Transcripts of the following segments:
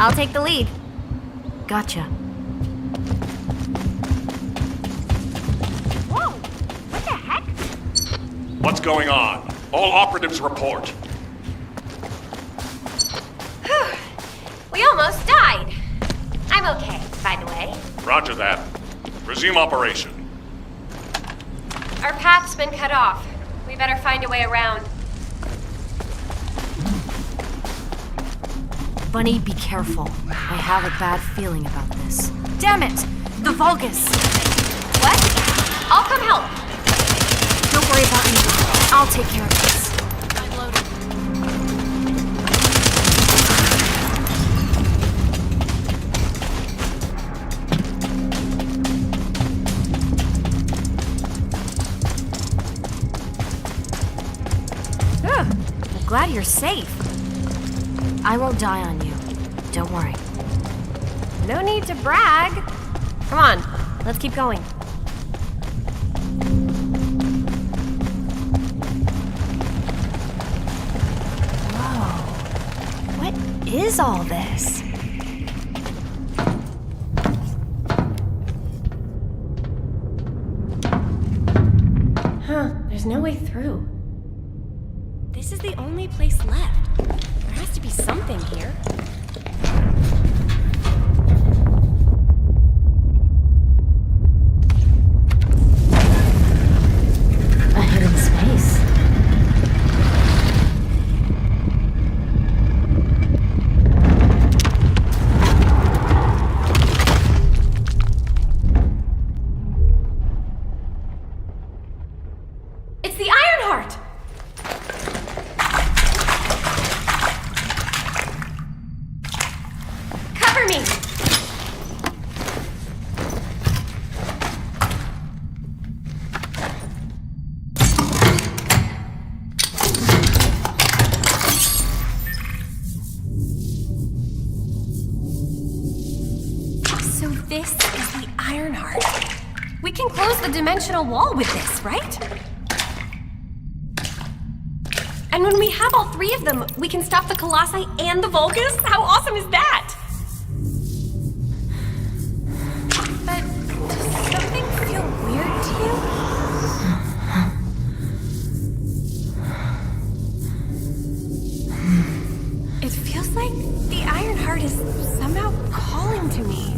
I'll take the lead. Gotcha. Whoa! What the heck? What's going on? All operatives report. We almost died. I'm okay, by the way. Roger that. Resume operation. Our path's been cut off. We better find a way around. Bunny, be careful. I have a bad feeling about this. Damn it! The Vulgus! What? I'll come help. Don't worry about me. I'll take care of this. I'm loaded. I'm glad you're safe. I won't die on you. Don't worry. No need to brag. Come on, let's keep going. Whoa. What is all this? Huh, there's no way through. This is the only place left. There has to be something here. A hidden space. It's the Ironheart! Cover me! So this is the Ironheart. We can close the dimensional wall with this, right? And when we have all three of them, we can stop the Colossi and the Vulgus? How awesome is that? But does something feel weird to you? It feels like the Ironheart is somehow calling to me.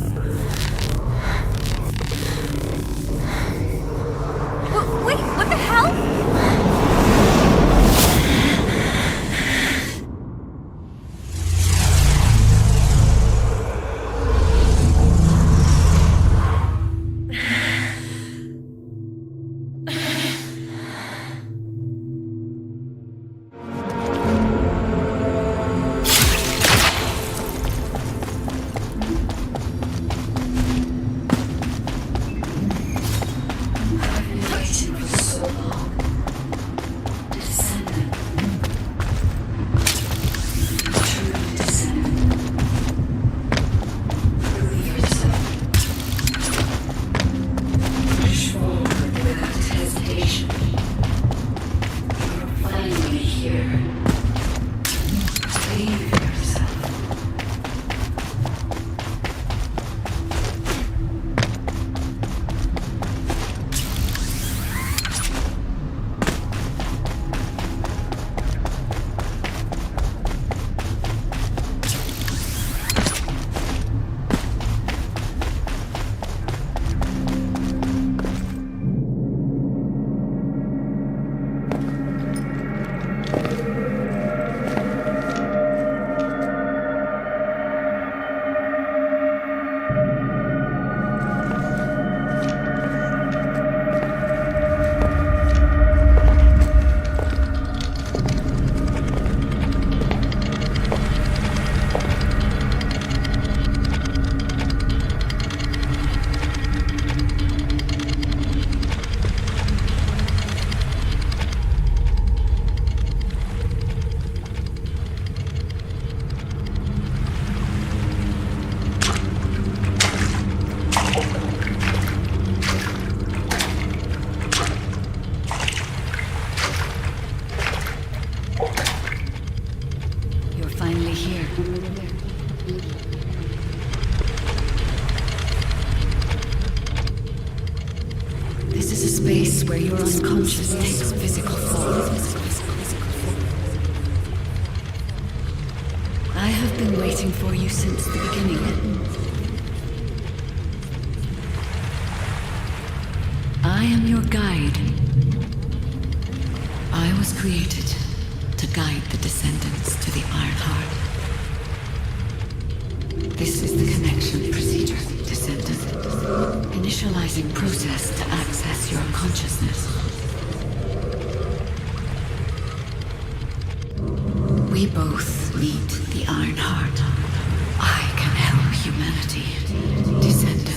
Wait, what the hell? where your unconscious takes physical form. I have been waiting for you since the beginning. I am your guide. I was created to guide the descendants to the Iron Heart. This is the connection procedure, Descendant. Initializing process to access your consciousness. We both need the Iron Heart. I can help humanity, Descendant.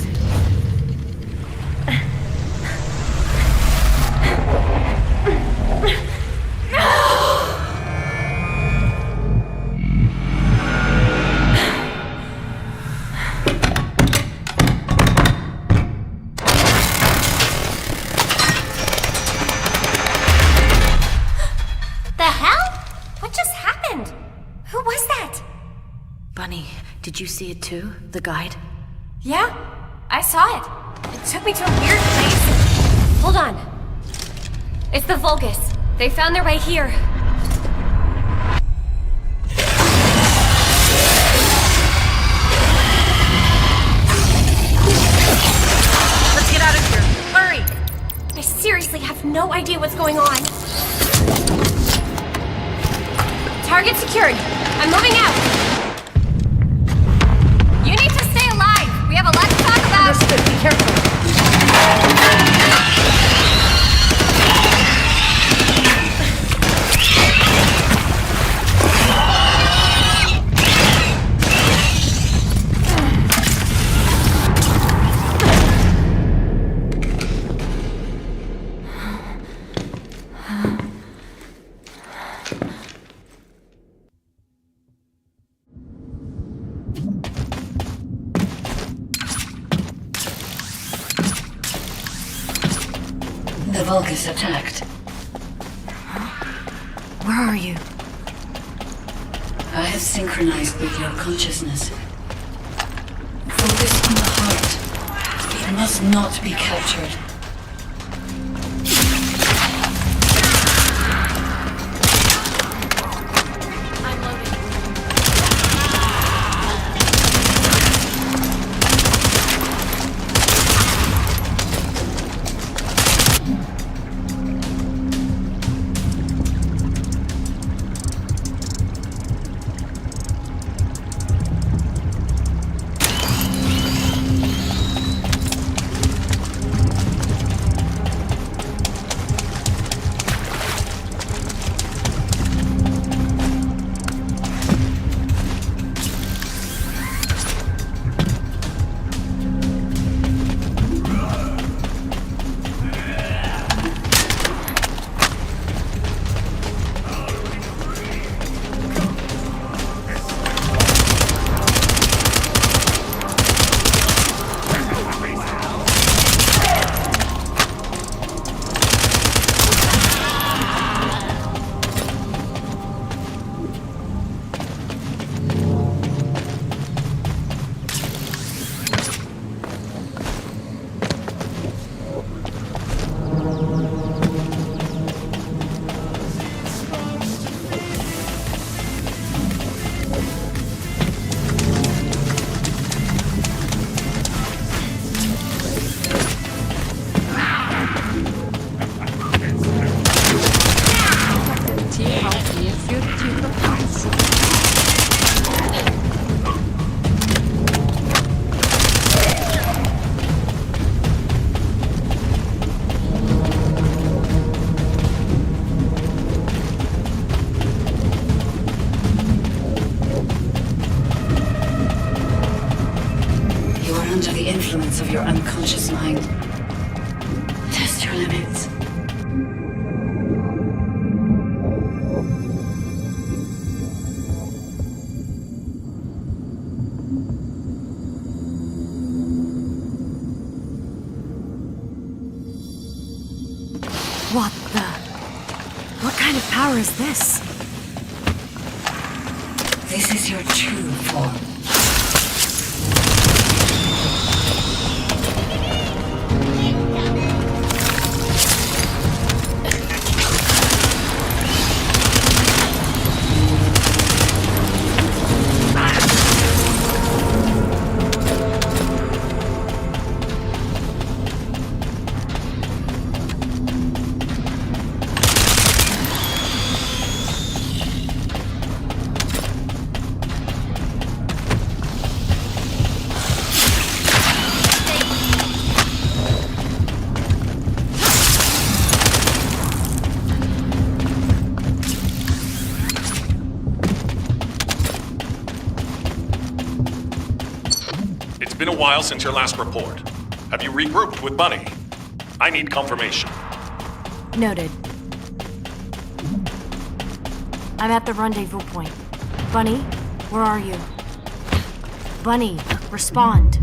Did you see it too? The guide? Yeah, I saw it. It took me to a weird place. Hold on. It's the Vulgus. They found their way here. Let's get out of here. Hurry! I seriously have no idea what's going on. Target secured. I'm moving out. We have a lot to talk about! Understood. Be careful. The Vulgus attacked. Where are you? I have synchronized with your consciousness. Focus on the heart. It must not be captured. Of your unconscious mind. Test your limits. What the? What kind of power is this? This is your true form. It's been a while since your last report. Have you regrouped with Bunny? I need confirmation. Noted. I'm at the rendezvous point. Bunny, where are you? Bunny, respond.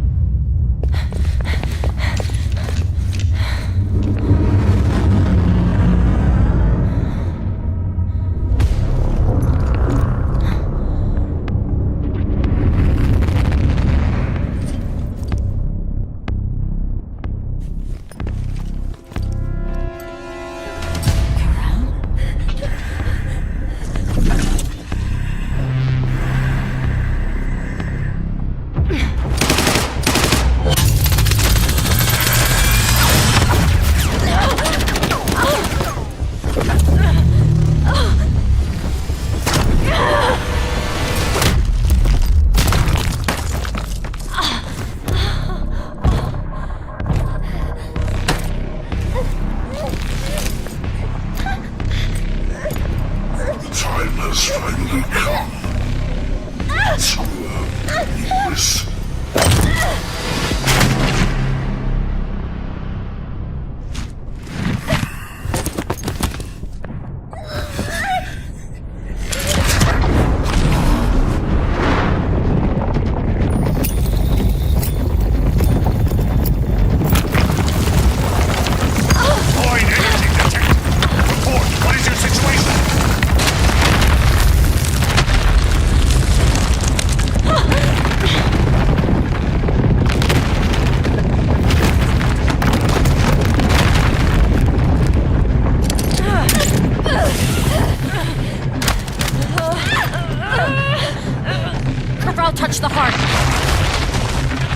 Touch the heart.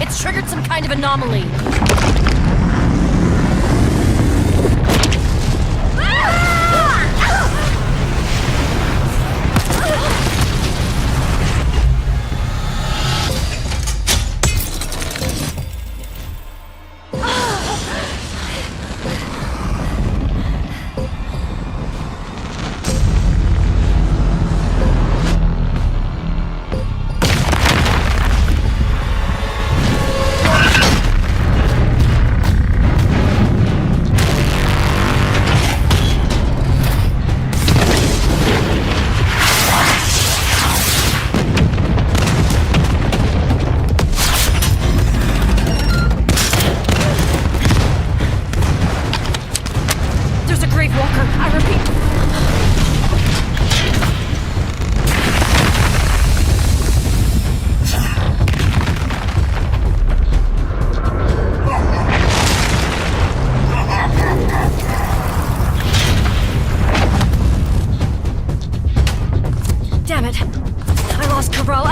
It's triggered some kind of anomaly.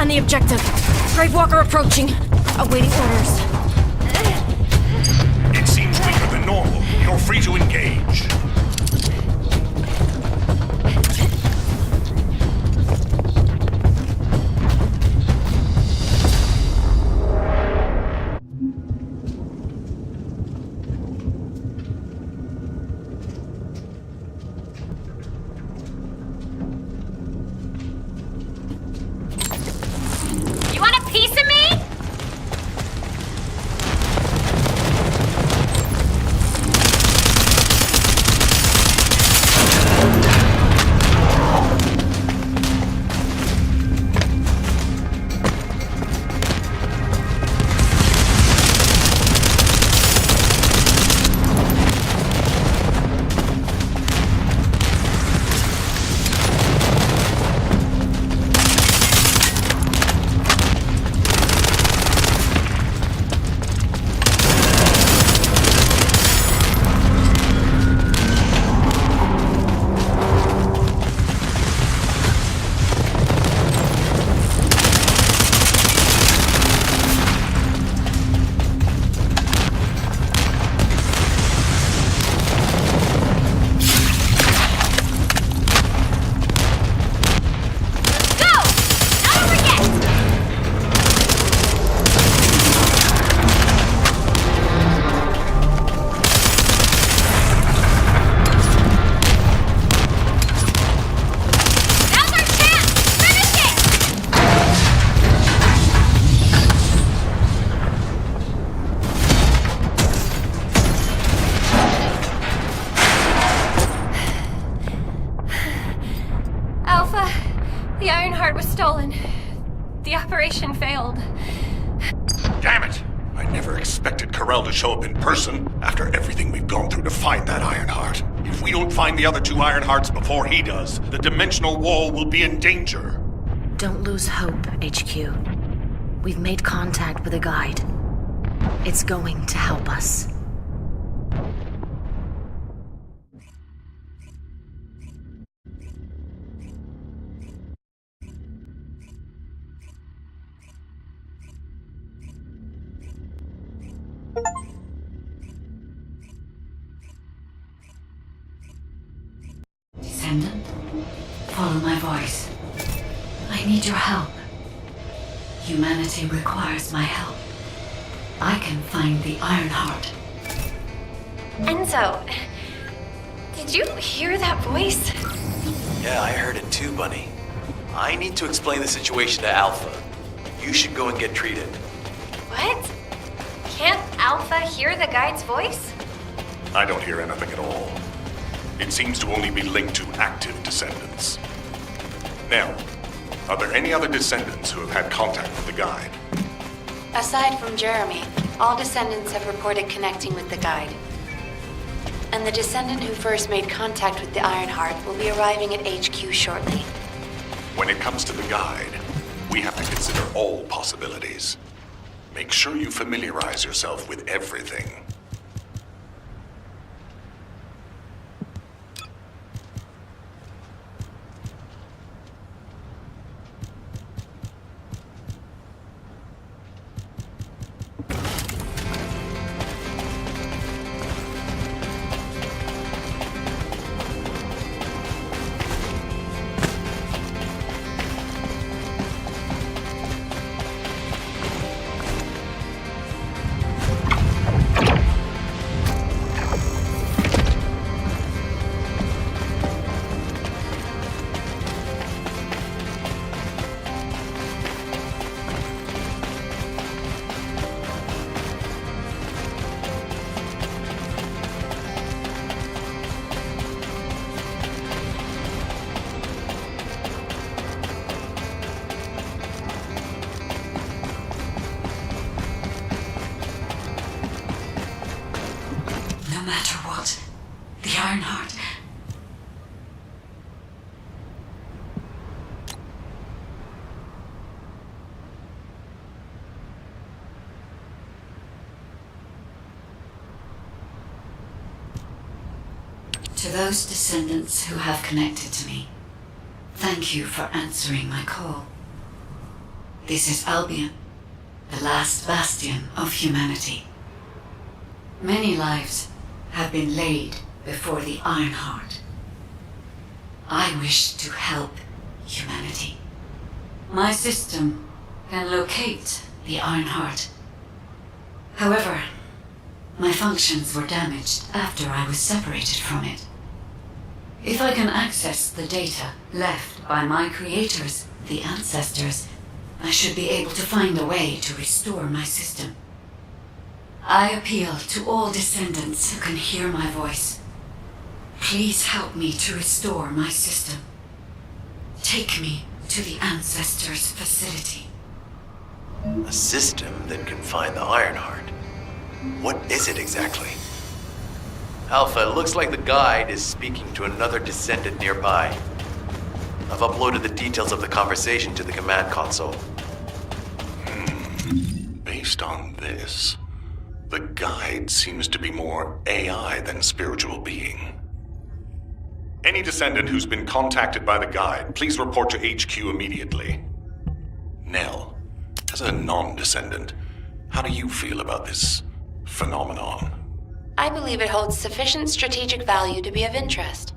The objective. Gravewalker approaching. Awaiting orders. It seems weaker than normal. You're free to engage. expected Carell to show up in person after everything we've gone through to find that Ironheart. If we don't find the other two Ironhearts before he does, the dimensional wall will be in danger. Don't lose hope, HQ. We've made contact with a guide. It's going to help us. Descendant, follow my voice. I need your help. Humanity requires my help. I can find the Ironheart. Enzo, did you hear that voice? Yeah, I heard it too, Bunny. I need to explain the situation to Alpha. You should go and get treated. What? Can't Alpha hear the guide's voice? I don't hear anything at all. It seems to only be linked to active descendants. Now, are there any other descendants who have had contact with the guide? Aside from Jeremy, all descendants have reported connecting with the guide. And the descendant who first made contact with the Ironheart will be arriving at HQ shortly. When it comes to the guide, we have to consider all possibilities. Make sure you familiarize yourself with everything. No matter what, the Ironheart. To those descendants who have connected to me, thank you for answering my call. This is Albion, the last bastion of humanity. Many lives have been laid before the Ironheart. I wish to help humanity. My system can locate the Ironheart. However, my functions were damaged after I was separated from it. If I can access the data left by my creators, the ancestors, I should be able to find a way to restore my system. I appeal to all descendants who can hear my voice. Please help me to restore my system. Take me to the ancestors' facility. A system that can find the Ironheart. What is it exactly? Alpha, it looks like the guide is speaking to another descendant nearby. I've uploaded the details of the conversation to the command console. Based on this, the guide seems to be more AI than spiritual being. Any descendant who's been contacted by the guide, please report to HQ immediately. Nell, as a non-descendant, how do you feel about this phenomenon? I believe it holds sufficient strategic value to be of interest.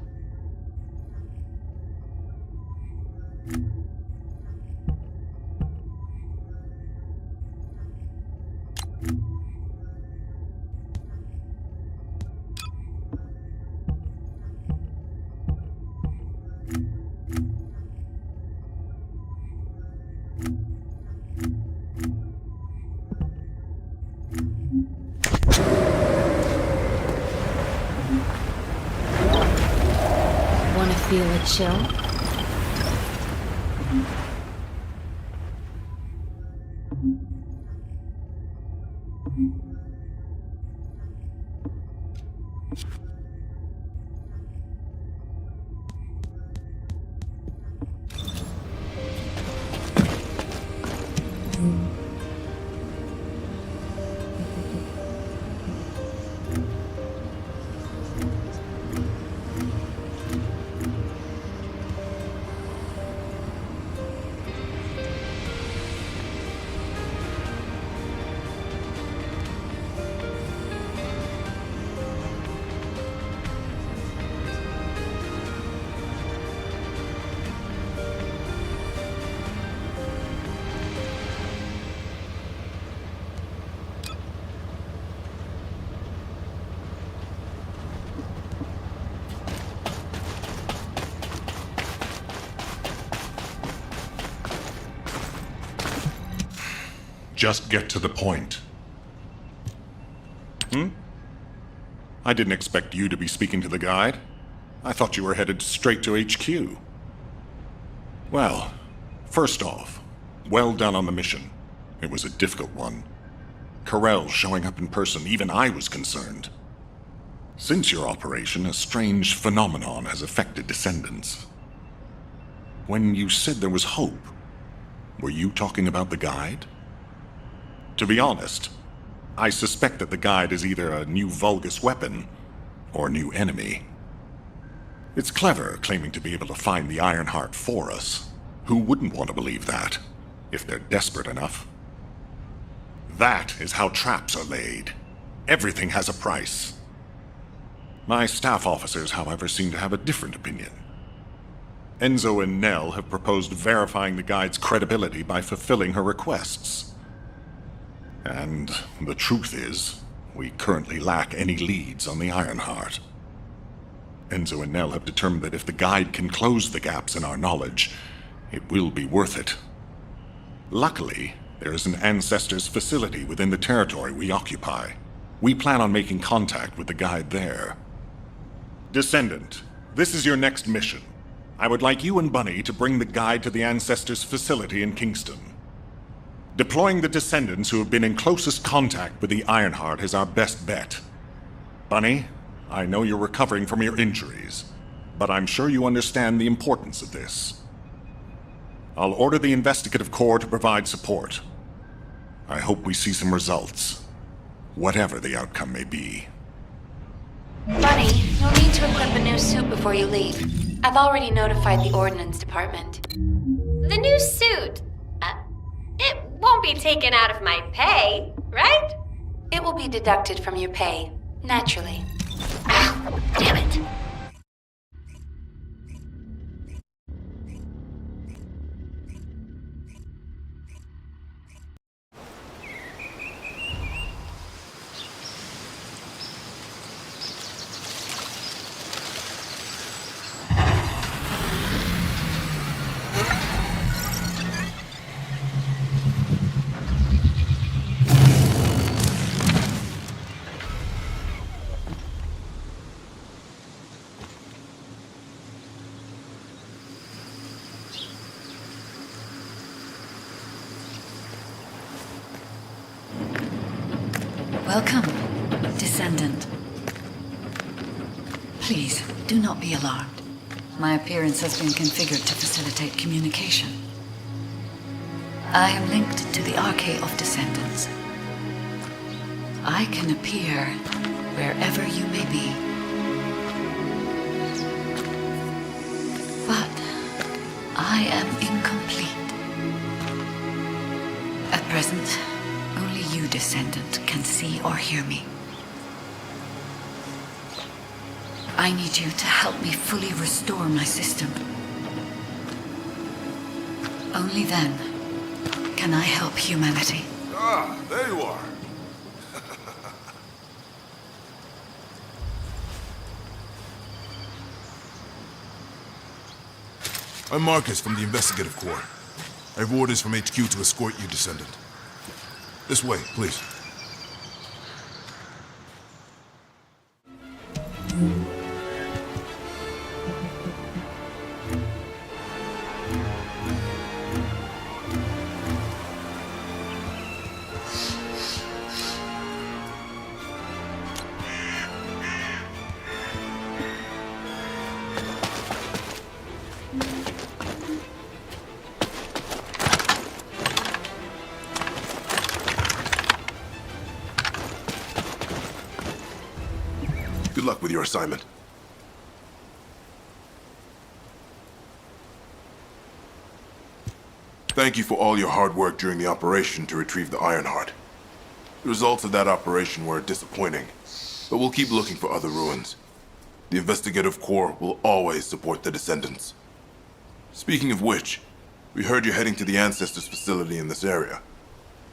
Wanna feel a chill? just get to the point. I didn't expect you to be speaking to the guide. I thought you were headed straight to HQ. Well, first off, well done on the mission. It was a difficult one. Carell showing up in person, even I was concerned. Since your operation, a strange phenomenon has affected Descendants. When you said there was hope, were you talking about the guide? To be honest, I suspect that the guide is either a new Vulgus weapon or a new enemy. It's clever claiming to be able to find the Ironheart for us. Who wouldn't want to believe that, if they're desperate enough? That is how traps are laid. Everything has a price. My staff officers, however, seem to have a different opinion. Enzo and Nell have proposed verifying the guide's credibility by fulfilling her requests. And the truth is, we currently lack any leads on the Ironheart. Enzo and Nell have determined that if the guide can close the gaps in our knowledge, it will be worth it. Luckily, there is an Ancestors facility within the territory we occupy. We plan on making contact with the guide there. Descendant, this is your next mission. I would like you and Bunny to bring the guide to the Ancestors facility in Kingston. Deploying the Descendants who have been in closest contact with the Ironheart is our best bet. Bunny, I know you're recovering from your injuries, but I'm sure you understand the importance of this. I'll order the Investigative Corps to provide support. I hope we see some results, whatever the outcome may be. Bunny, you'll need to equip a new suit before you leave. I've already notified the Ordnance Department. The new suit. It won't be taken out of my pay, right? It will be deducted from your pay, naturally. Ow, damn it. Welcome, Descendant. Please, do not be alarmed. My appearance has been configured to facilitate communication. I am linked to the Arcade of Descendants. I can appear wherever you may be. But I am incomplete. At present, only you, Descendant, can see or hear me. I need you to help me fully restore my system. Only then can I help humanity. Ah, there you are. I'm Marcus from the Investigative Corps. I have orders from HQ to escort you, Descendant. This way, please. Good luck with your assignment. Thank you for all your hard work during the operation to retrieve the Ironheart. The results of that operation were disappointing, but we'll keep looking for other ruins. The Investigative Corps will always support the Descendants. Speaking of which, we heard you're heading to the Ancestors facility in this area.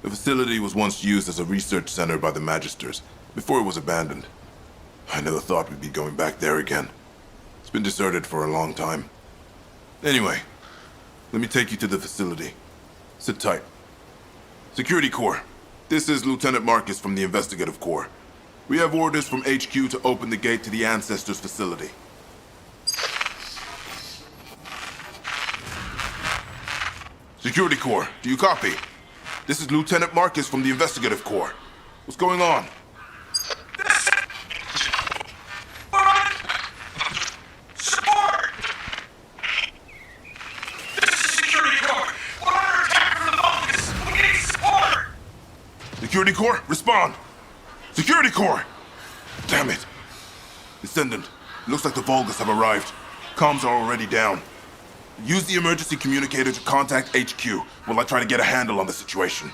The facility was once used as a research center by the Magisters, before it was abandoned. I never thought we'd be going back there again. It's been deserted for a long time. Anyway, let me take you to the facility. Sit tight. Security Corps. This is Lieutenant Marcus from the Investigative Corps. We have orders from HQ to open the gate to the Ancestors facility. Security Corps, do you copy? This is Lieutenant Marcus from the Investigative Corps. What's going on? Support! This is Security Corps. We're under attack from the Vulcans. We need support! Security Corps, respond! Security Corps! Damn it! Descendant, it looks like the Vulgus have arrived. Comms are already down. Use the emergency communicator to contact HQ while I try to get a handle on the situation.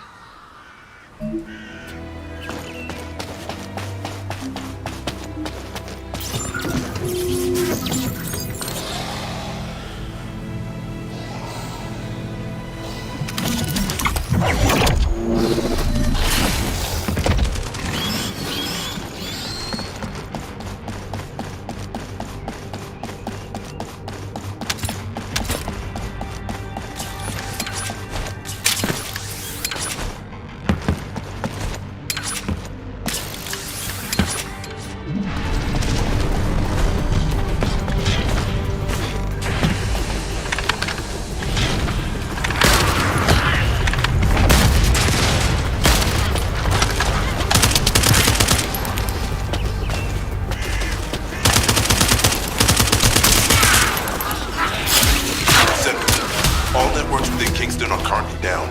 All networks within Kingston are currently down.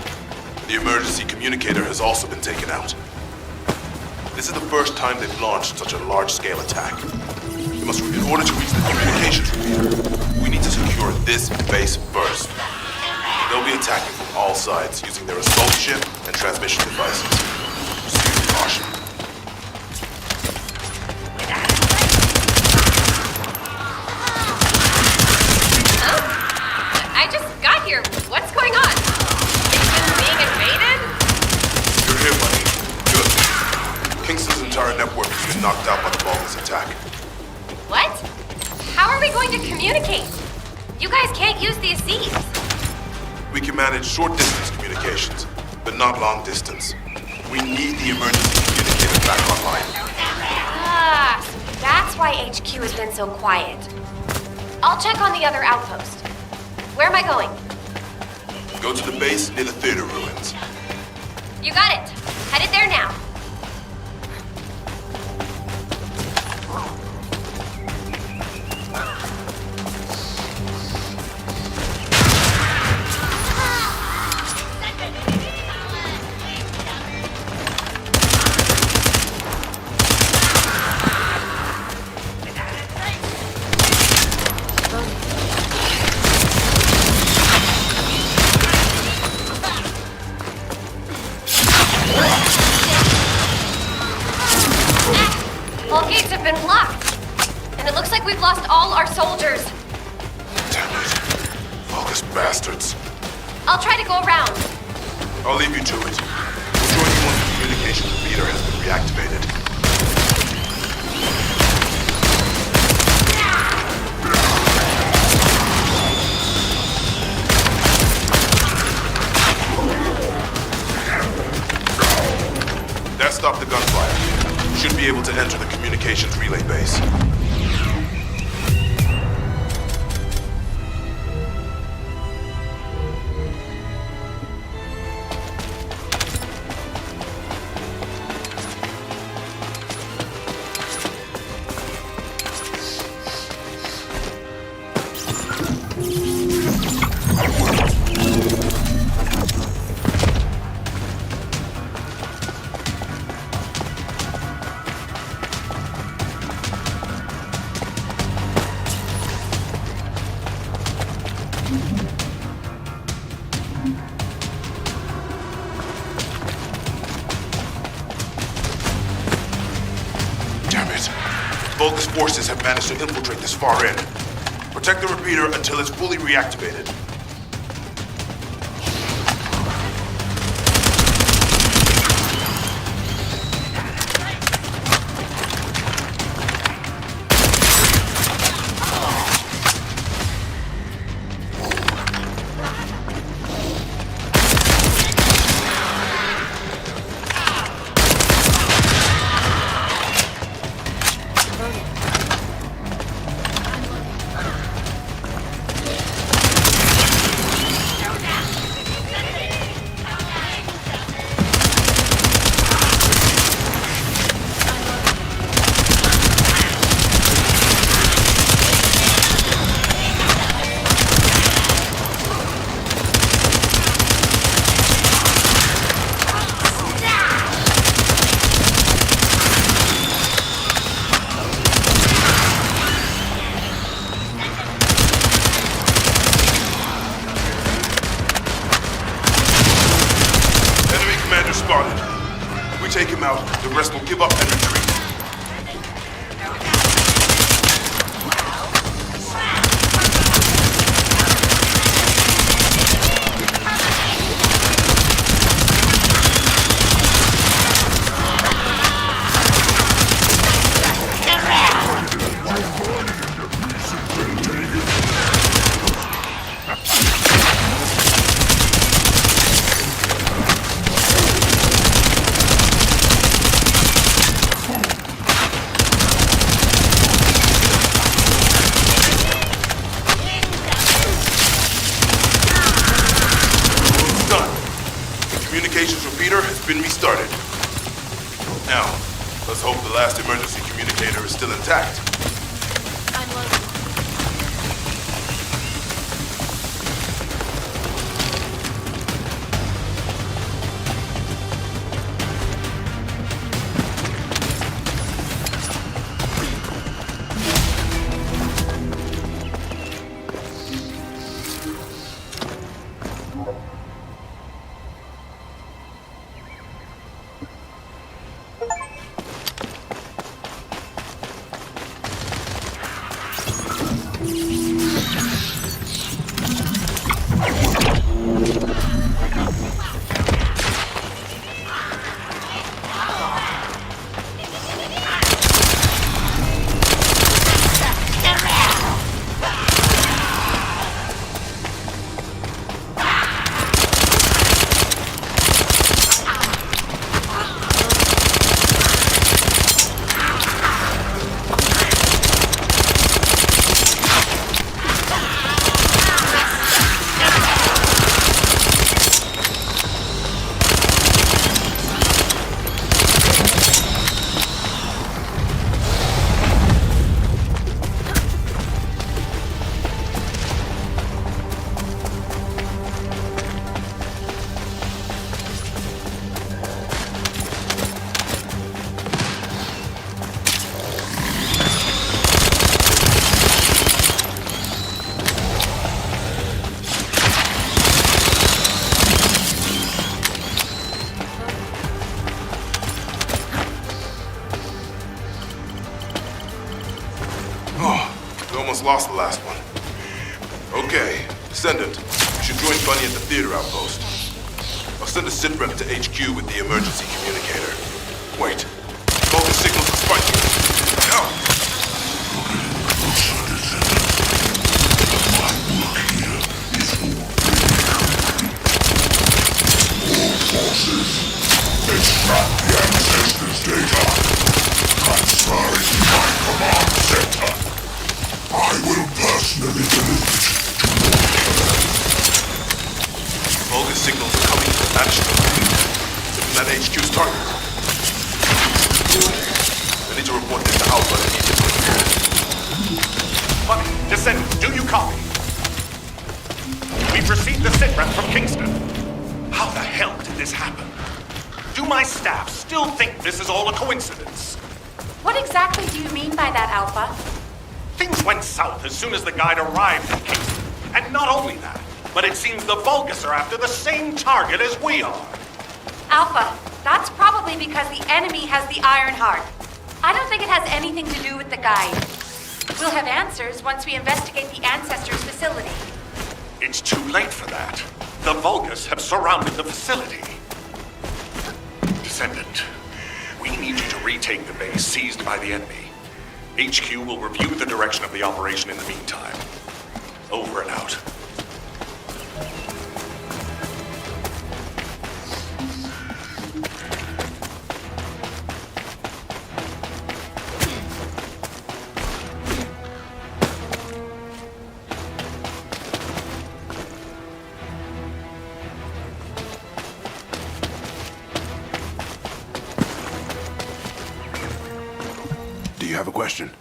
The emergency communicator has also been taken out. This is the first time they've launched such a large-scale attack. In order to reach the communications repeater, we need to secure this base first. They'll be attacking from all sides using their assault ship and transmission devices. Proceed with caution. I just got here. What's going on? Kingston's being invaded? You're here, buddy. Good. Kingston's entire network has been knocked out by the Vulgus attack. What? How are we going to communicate? You guys can't use the ASUS. We can manage short-distance communications, but not long-distance. We need the emergency communicator back online. Ah, so that's why HQ has been so quiet. I'll check on the other outpost. Where am I going? Go to the base near the theater ruins. You got it. Headed there now. All gates have been blocked. And it looks like we've lost all our soldiers. Damn it. Vulgus bastards. I'll try to go around. I'll leave you to it. We'll join you once the communication repeater has been reactivated. That stopped the gunfire. Should be able to enter the communications relay base. Vulgus forces have managed to infiltrate this far in. Protect the repeater until it's fully reactivated. we take him out, the rest will give up and retreat. Been restarted. Now, let's hope the last emergency communicator is still intact. Lost the last one. Okay, Descendant, you should join Bunny at the theater outpost. I'll send a sit rep to HQ with the emergency communicator. Wait, all the signals are spiking. Help! All forces, extract the ancestors' data. Transfer it to my command center. I will personally deliver it to All the signals are coming from that Isn't that HQ's target? I need to report this to Alpha immediately. Bunny, Descendant, do you copy? We've received the sitrep from Kingston. How the hell did this happen? Do my staff still think this is all a coincidence? What exactly do you mean by that, Alpha? Things went south as soon as the guide arrived in Kingston. And not only that, but it seems the Vulgus are after the same target as we are. Alpha, that's probably because the enemy has the Iron Heart. I don't think it has anything to do with the guide. We'll have answers once we investigate the Ancestors' facility. It's too late for that. The Vulgus have surrounded the facility. Descendant, we need you to retake the base seized by the enemy. HQ will review the direction of the operation in the meantime. Over and out. Do you have a question?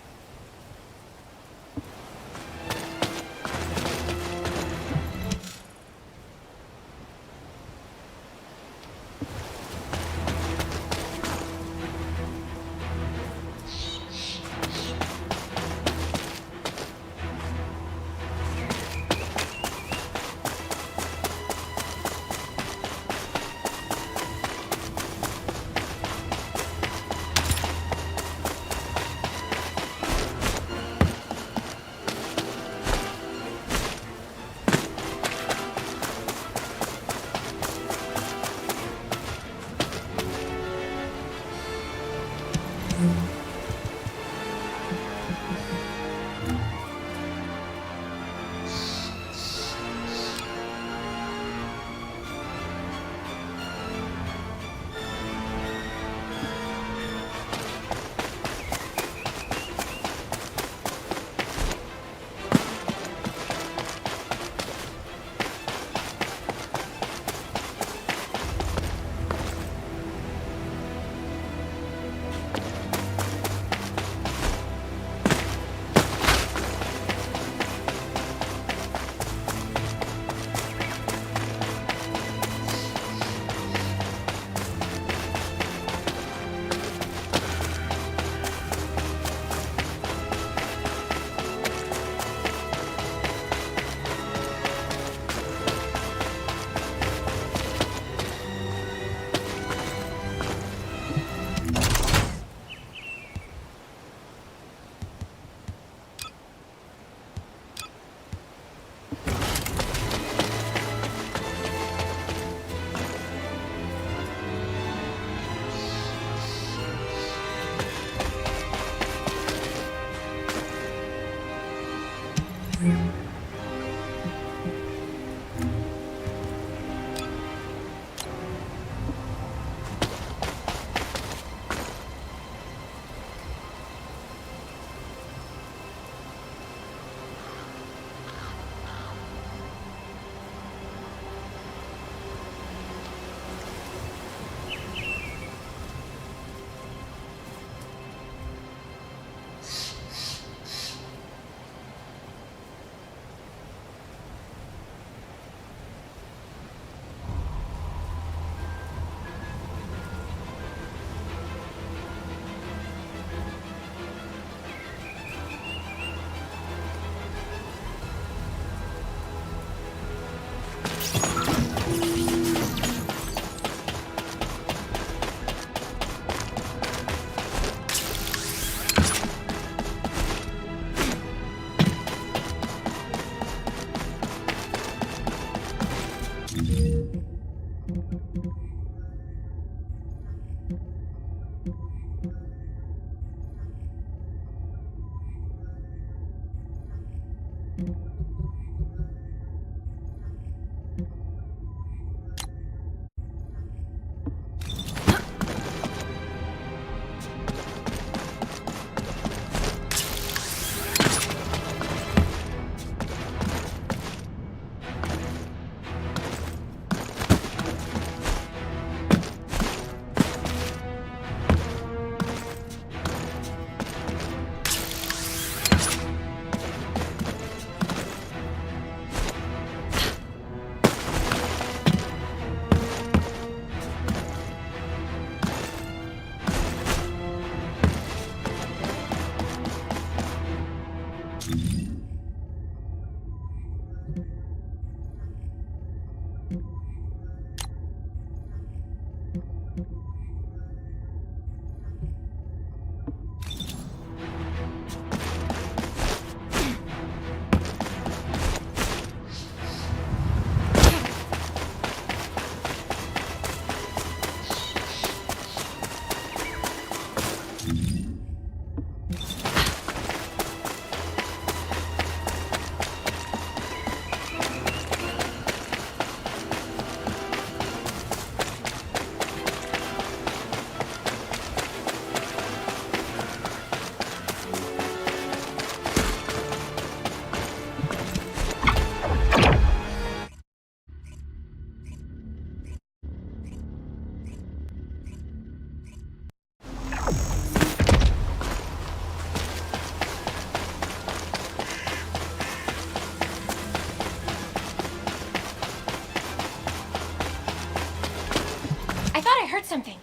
Something.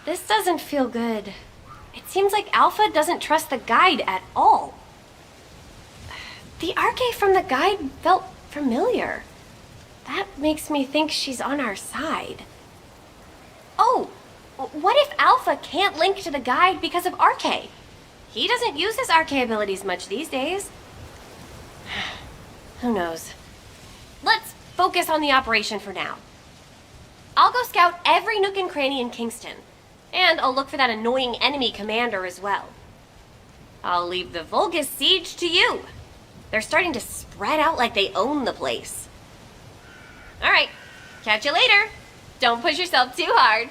This doesn't feel good. It seems like Alpha doesn't trust the guide at all. The arcade from the guide felt familiar. That makes me think she's on our side. Oh, what if Alpha can't link to the guide because of RK? He doesn't use his RK abilities much these days. Who knows? Let's focus on the operation for now. I'll go scout every nook and cranny in Kingston. And I'll look for that annoying enemy commander as well. I'll leave the Vulgus siege to you. They're starting to spread out like they own the place. Alright, catch you later. Don't push yourself too hard.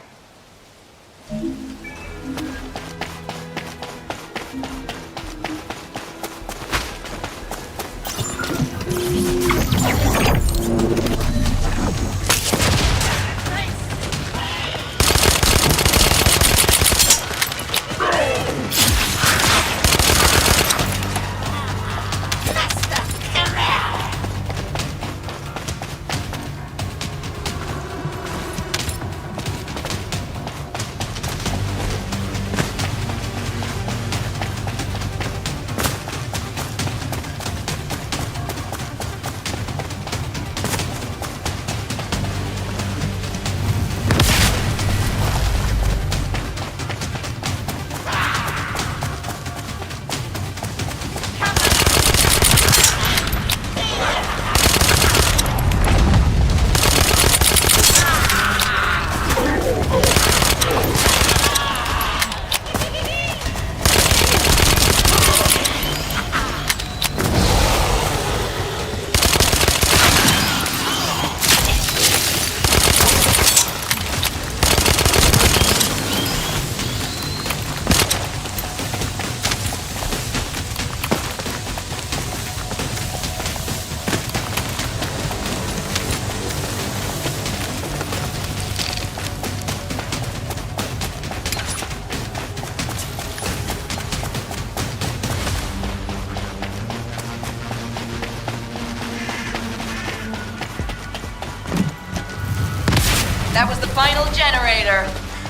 That was the final generator.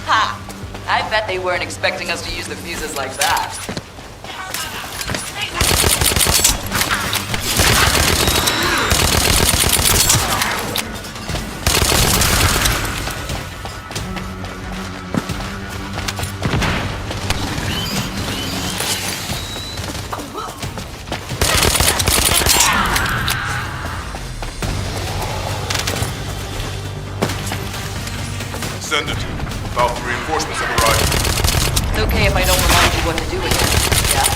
Ha! I bet they weren't expecting us to use the fuses like that. Descendant, Alpha reinforcements have arrived. It's okay if I don't remind you what to do again, yeah?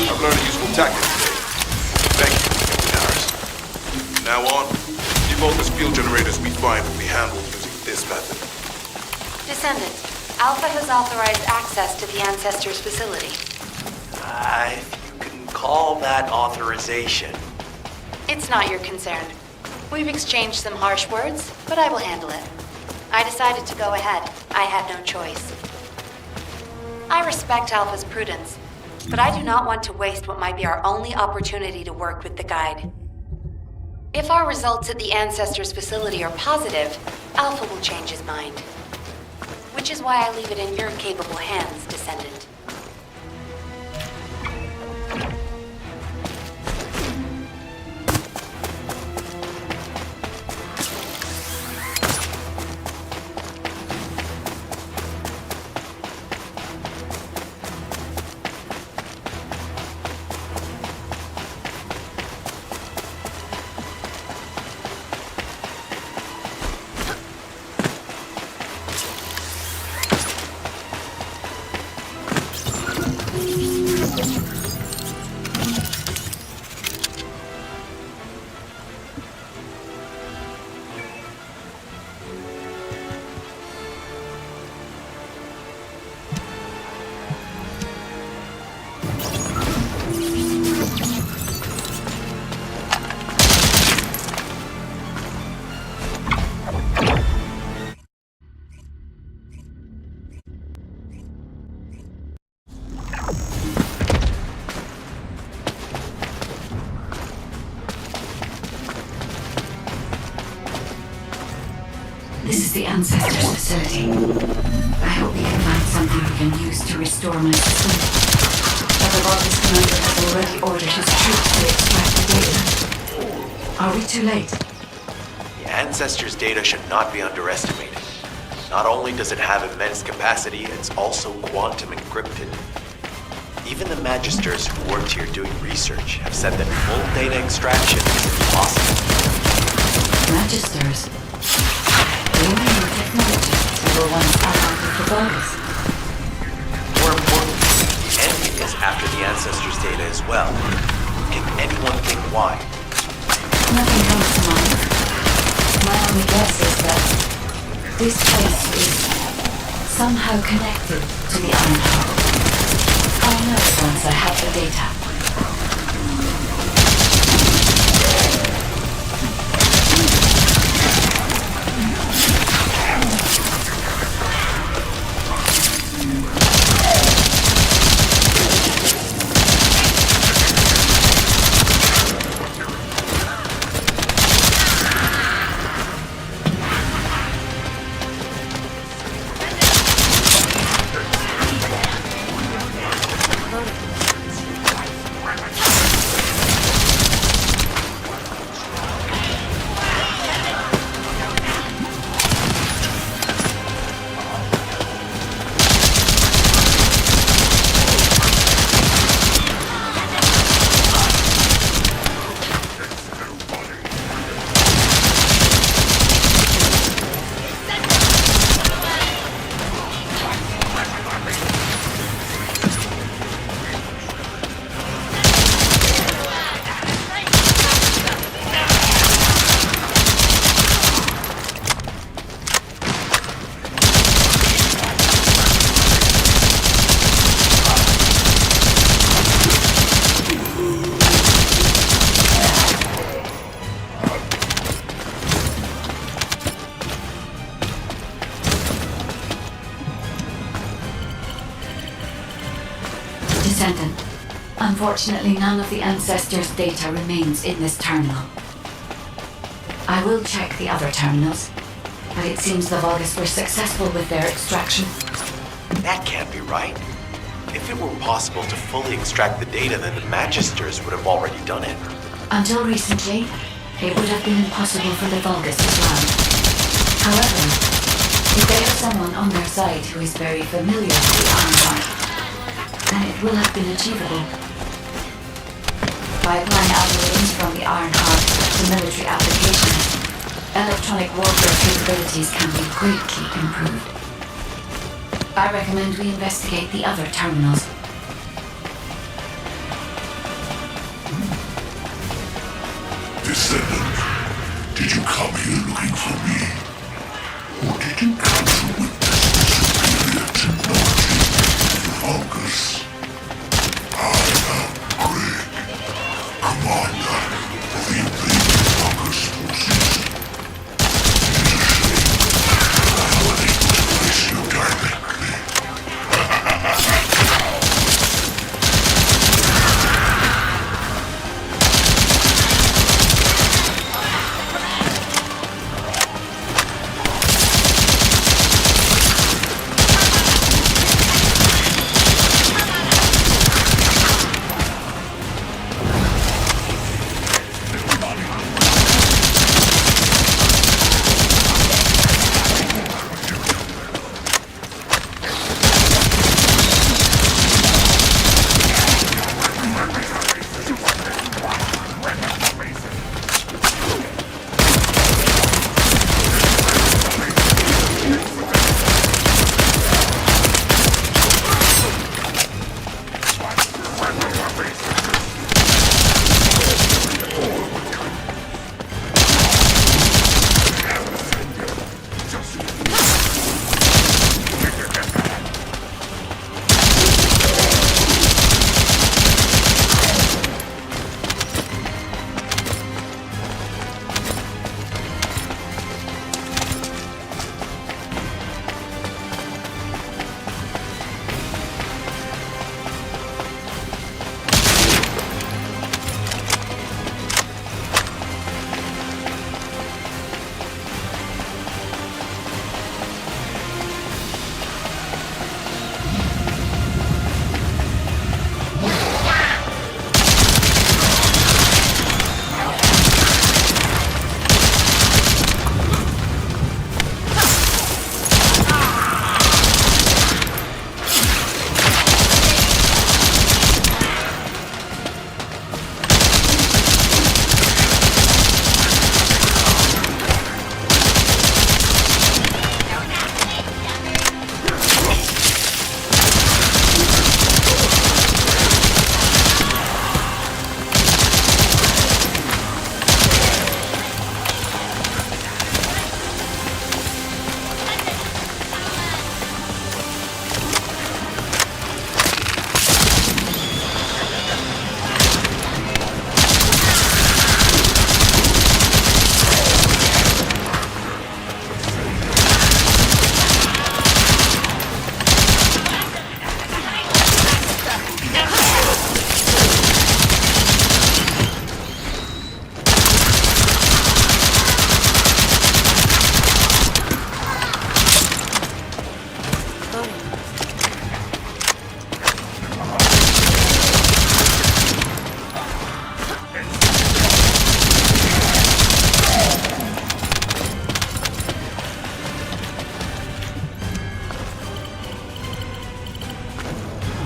I've learned a useful tactic today. Thank you, Captain Harris. From now on, the Vulgus field generators we find will be handled using this method. Descendant, Alpha has authorized access to the Ancestors facility. If you can call that authorization. It's not your concern. We've exchanged some harsh words, but I will handle it. I decided to go ahead. I had no choice. I respect Alpha's prudence, but I do not want to waste what might be our only opportunity to work with the Guide. If our results at the Ancestors facility are positive, Alpha will change his mind. Which is why I leave it in your capable hands, Descendant. This is the Ancestors facility. I hope we can find something we can use to restore my system. But the Vulgus commander has already ordered his troops to extract the data. Are we too late? The Ancestors' data should not be underestimated. Not only does it have immense capacity, it's also quantum encrypted. Even the Magisters who worked here doing research have said that full data extraction is impossible. Magisters? The only new technologists who were once allied with the Vulgus. More importantly, the enemy is after the Ancestors' data as well. Can anyone think why? Nothing comes to mind. My only guess is that this place is somehow connected to the Ironheart. I'll know once I have the data. Descendant. Unfortunately, none of the Ancestors' data remains in this terminal. I will check the other terminals, but it seems the Vulgus were successful with their extraction. That can't be right. If it were possible to fully extract the data, then the Magisters would have already done it. Until recently, it would have been impossible for the Vulgus as well. However, if they have someone on their side who is very familiar with the Ironheart, then it will have been achievable. By applying algorithms from the Ironheart to military applications, electronic warfare capabilities can be greatly improved. I recommend we investigate the other terminals. Descendant, did you come here looking for me? Or did you come to witness the superior technology of the Vulgus? I am Greg, commander of the invading Vulgus forces. It is a shame that I am unable to face you directly.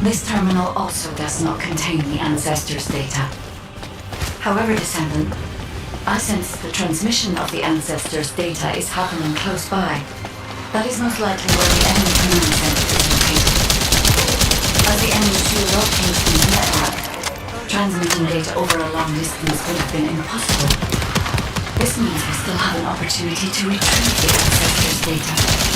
This terminal also does not contain the ancestors' data. However, Descendant, I sense the transmission of the ancestors' data is happening close by. That is most likely where the enemy command center is located. As the enemy sealed off Kingston's network, transmitting data over a long distance would have been impossible. This means we still have an opportunity to retrieve the ancestors' data.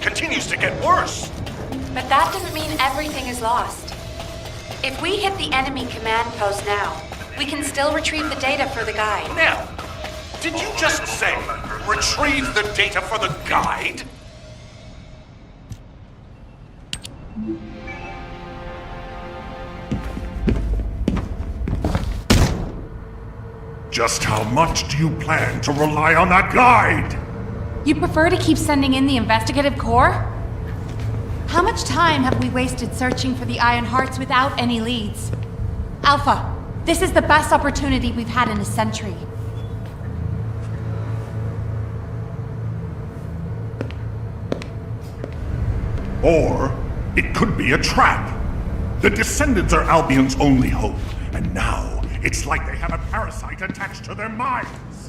Continues to get worse. But that doesn't mean everything is lost. If we hit the enemy command post now, we can still retrieve the data for the guide. Now, did you just say retrieve the data for the guide? Just how much do you plan to rely on that guide? You'd prefer to keep sending in the investigative core? How much time have we wasted searching for the Iron Hearts without any leads? Alpha, this is the best opportunity we've had in a century. Or it could be a trap. The Descendants are Albion's only hope, and now it's like they have a parasite attached to their minds.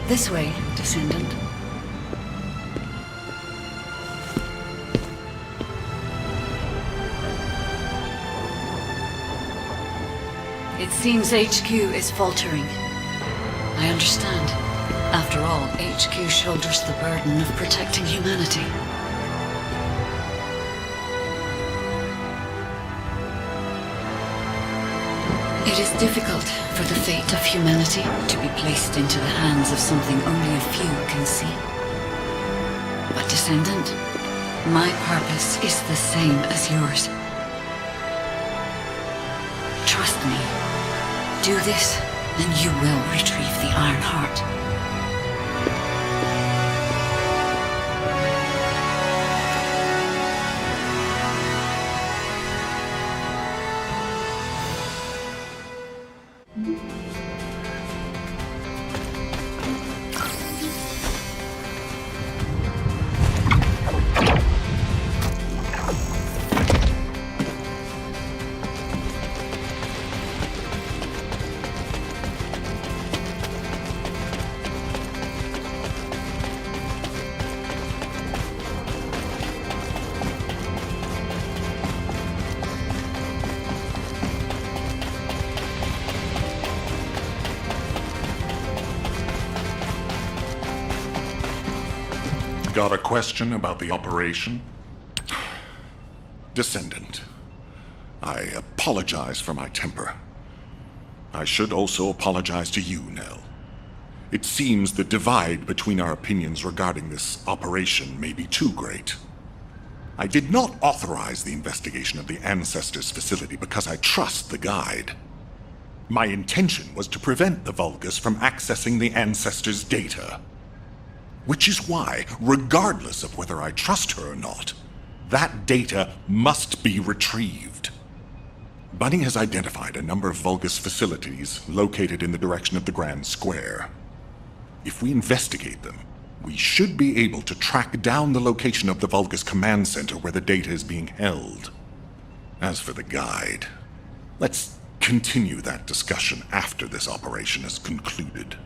This way, Descendant. It seems HQ is faltering. I understand. After all, HQ shoulders the burden of protecting humanity. It is difficult for the fate of humanity to be placed into the hands of something only a few can see. But Descendant, my purpose is the same as yours. Trust me. Do this, and you will retrieve the Iron Heart. Got a question about the operation? Descendant, I apologize for my temper. I should also apologize to you, Nell. It seems the divide between our opinions regarding this operation may be too great. I did not authorize the investigation of the Ancestors' facility because I trust the guide. My intention was to prevent the Vulgus from accessing the Ancestors' data. Which is why, regardless of whether I trust her or not, that data must be retrieved. Bunny has identified a number of Vulgus facilities located in the direction of the Grand Square. If we investigate them, we should be able to track down the location of the Vulgus command center where the data is being held. As for the guide, let's continue that discussion after this operation is concluded.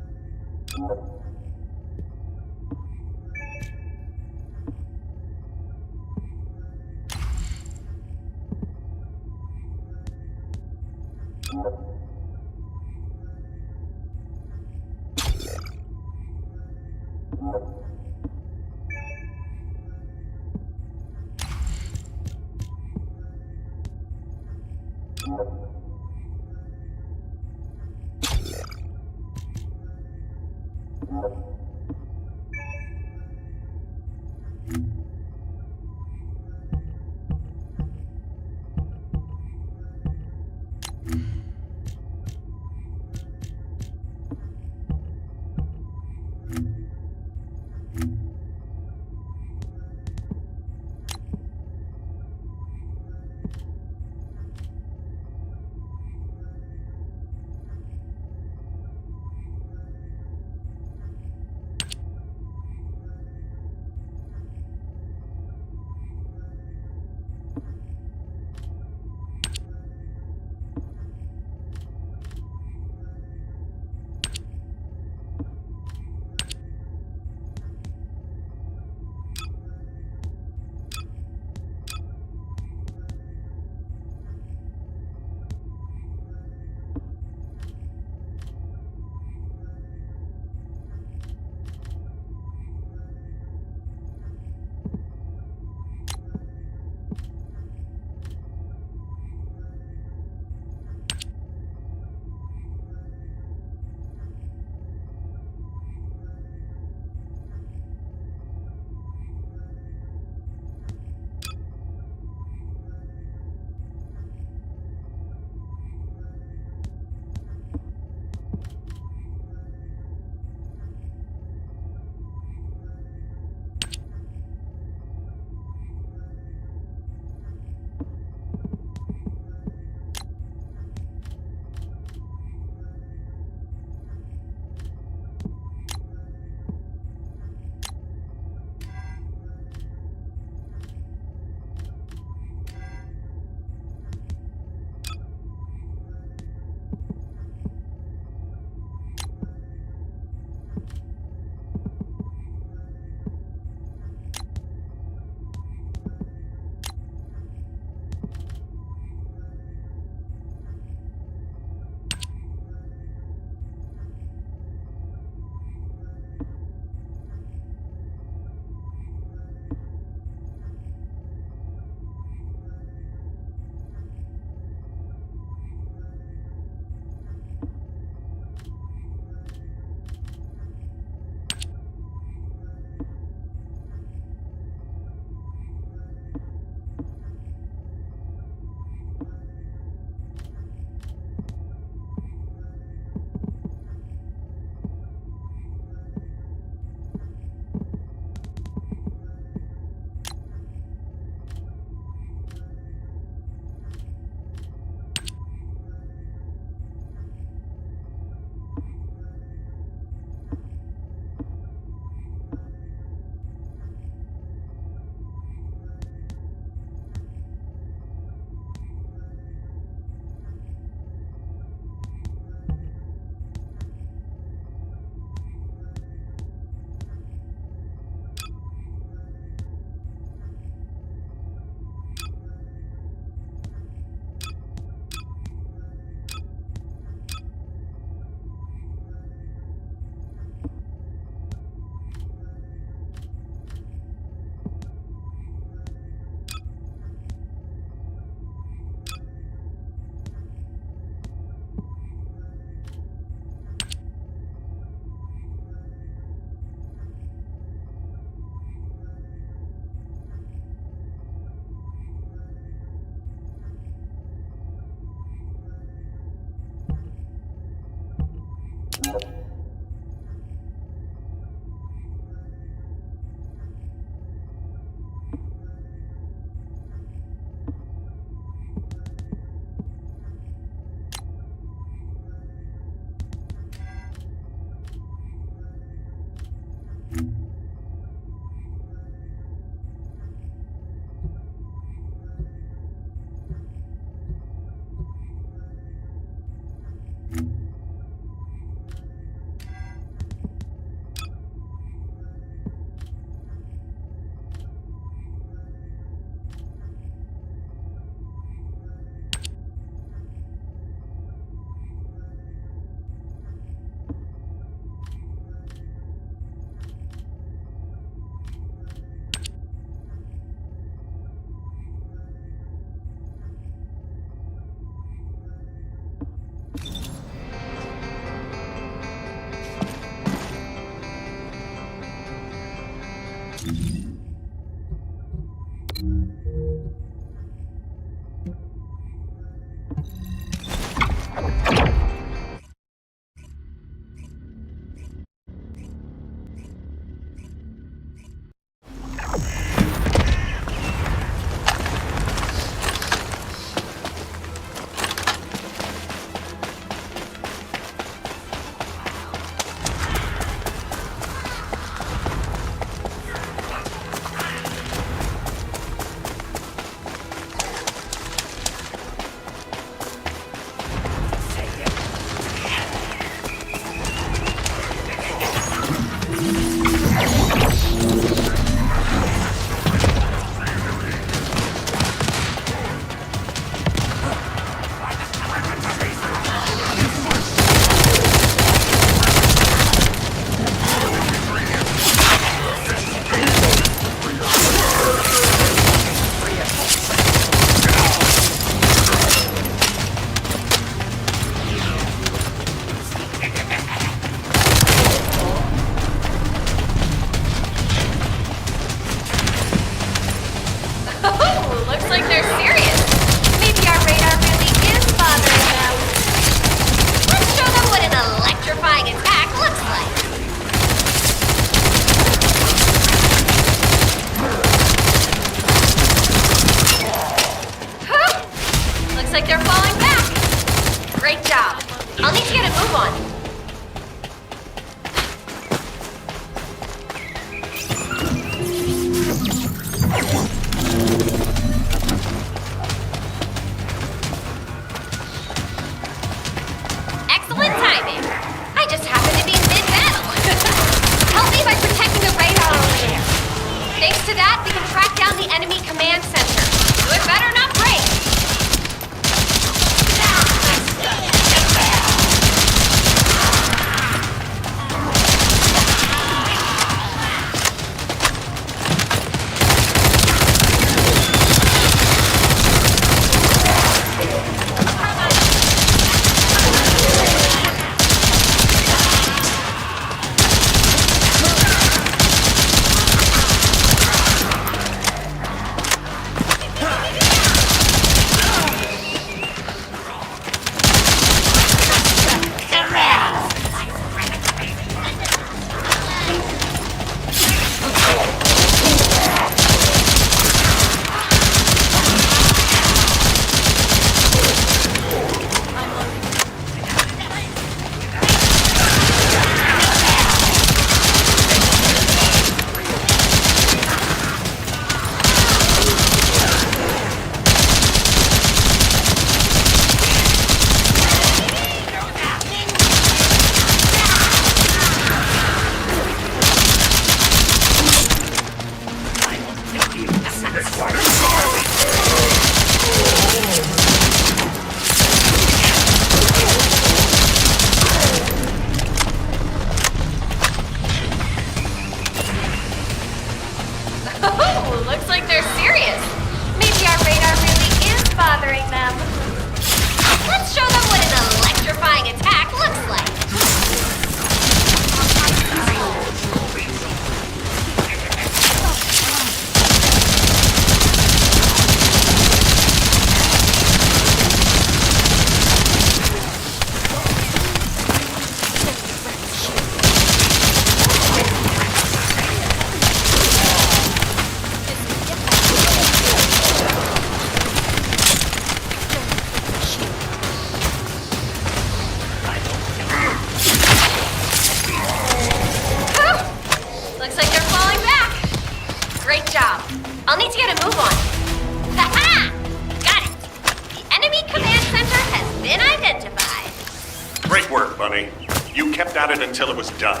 kept at it until it was done.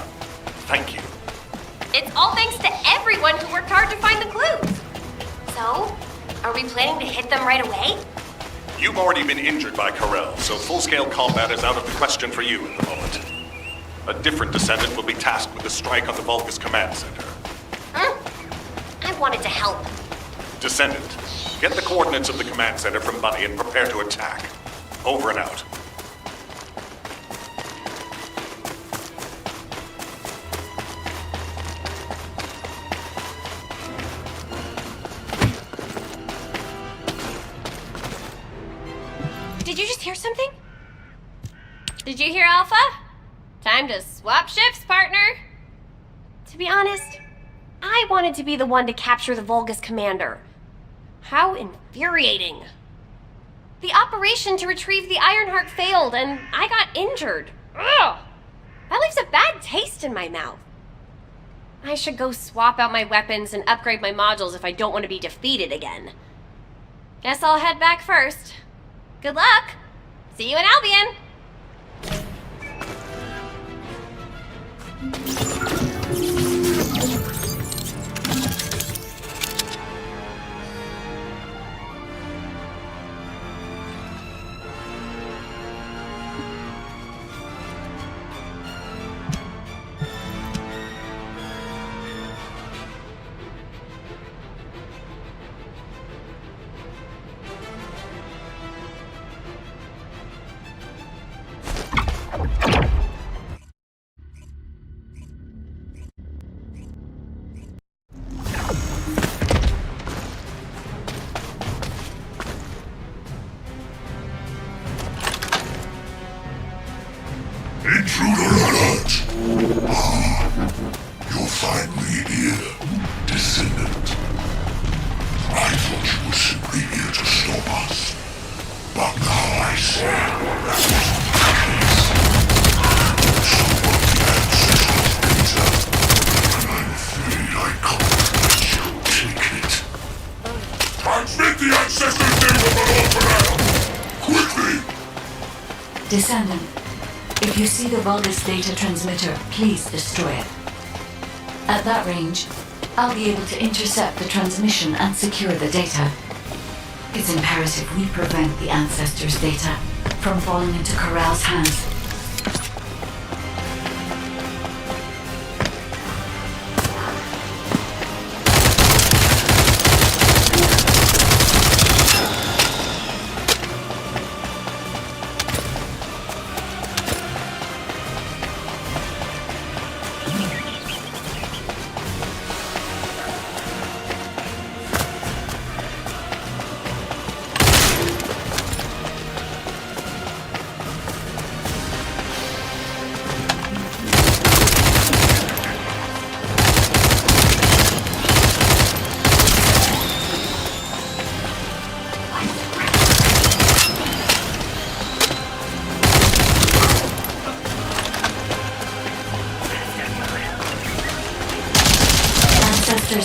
Thank you. It's all thanks to everyone who worked hard to find the clues. So, are we planning to hit them right away? You've already been injured by Corel, so full-scale combat is out of the question for you at the moment. A different descendant will be tasked with a strike on the Vulgus command center. I wanted to help. Descendant, get the coordinates of the command center from Bunny and prepare to attack. Over and out. Did you just hear something? Did you hear Alpha? Time to swap shifts, partner. To be honest, I wanted to be the one to capture the Vulgus commander. How infuriating. The operation to retrieve the Ironheart failed and I got injured. Ugh! That leaves a bad taste in my mouth. I should go swap out my weapons and upgrade my modules if I don't want to be defeated again. Guess I'll head back first. Good luck! See you in Albion! Intruder alert! You'll find me here, Descendant. I thought you were simply here to stop us. But now I see that wasn't the case. Some of the ancestors' data, and I'm afraid I can't let you take it. Transmit the ancestors' data for all quickly! Descendant, if you see the Vulgus data transmitter, please destroy it. At that range, I'll be able to intercept the transmission and secure the data. It's imperative we prevent the ancestors' data from falling into Corral's hands.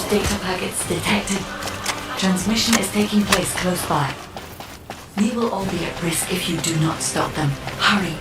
Data packets detected. Transmission is taking place close by. We will all be at risk if you do not stop them. Hurry.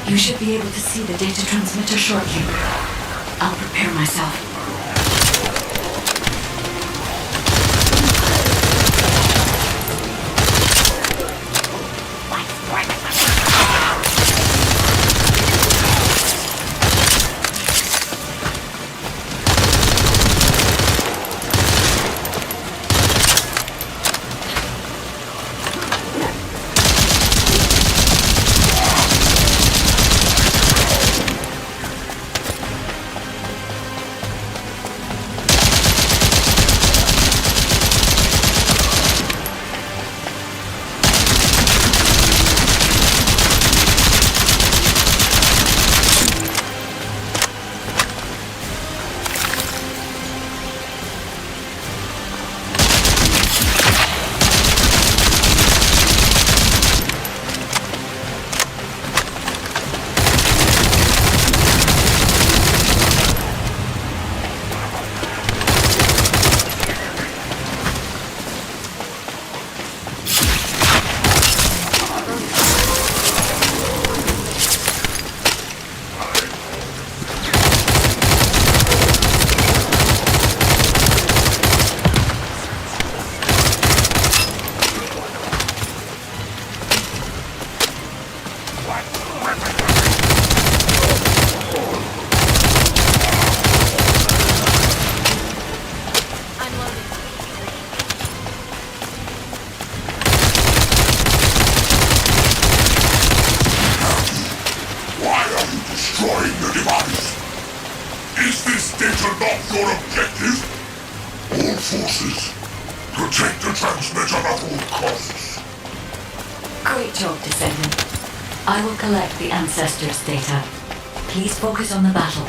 You should be able to see the data transmitter shortly. I'll prepare myself. not your objective? All forces, protect the transmitter at all costs. Great job, Descendant. I will collect the Ancestors' data. Please focus on the battle.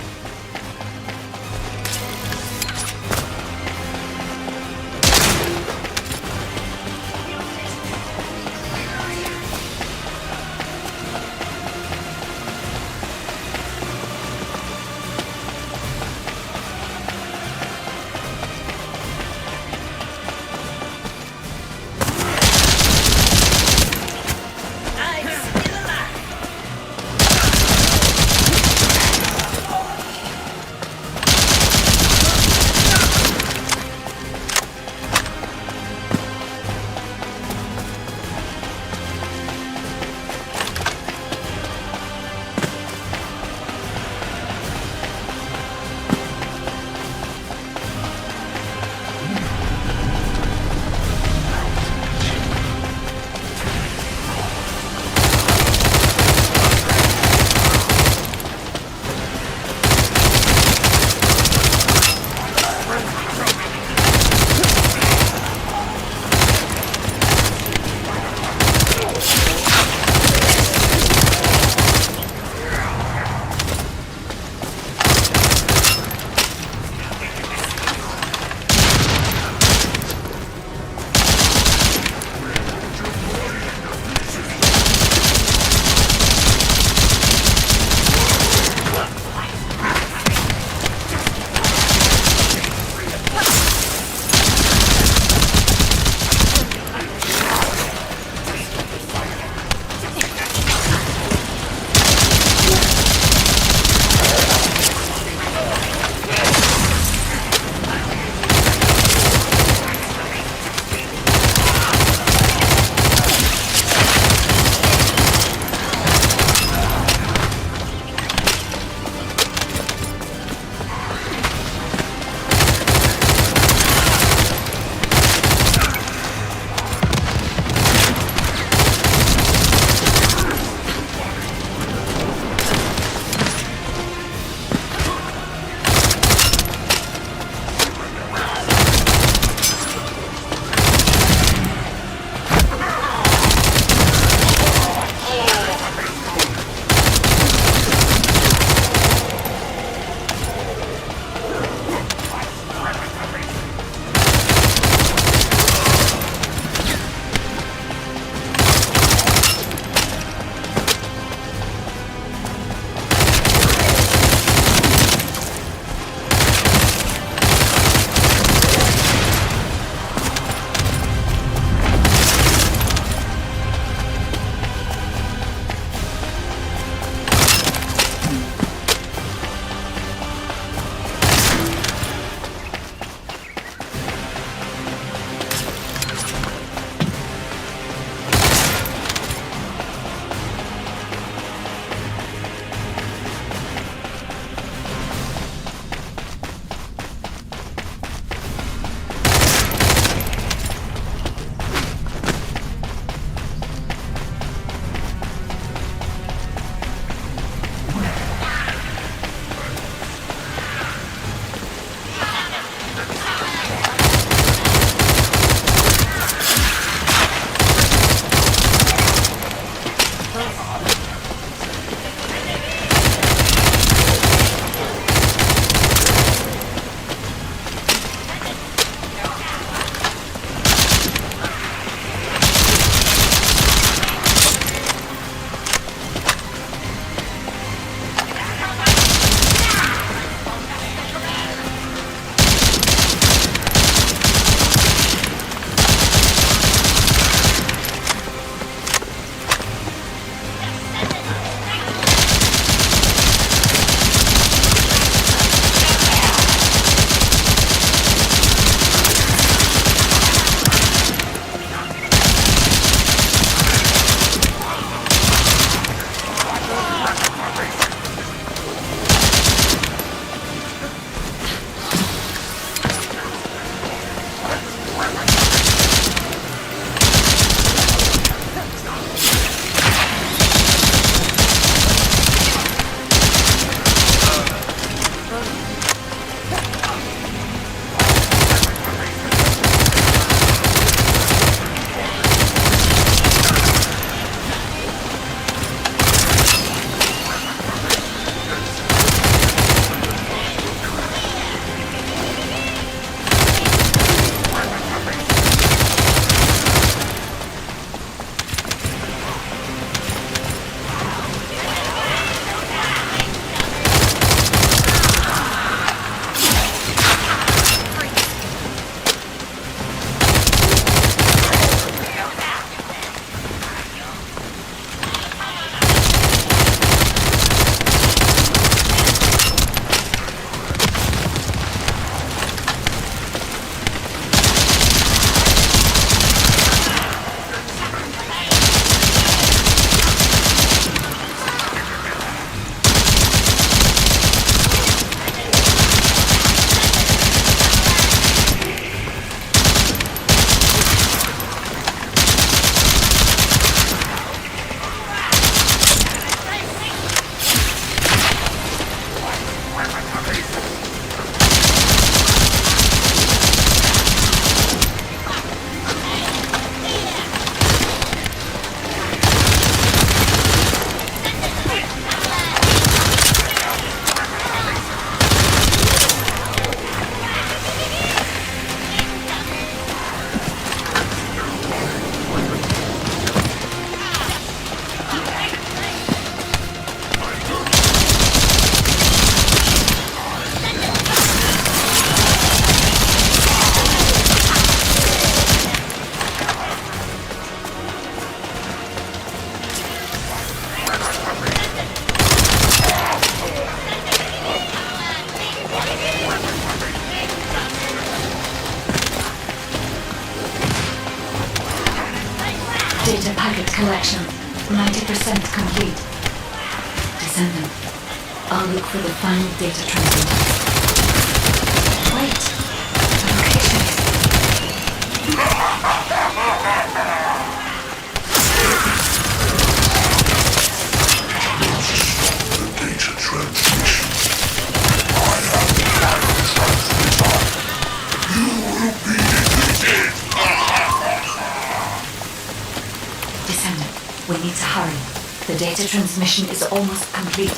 Data packet collection, 90% complete. Descendant, I'll look for the final data transmitter. Wait, the location is... The data transmission. I have the final transmitter. You will be defeated. Descendant, we need to hurry. The data transmission is almost complete.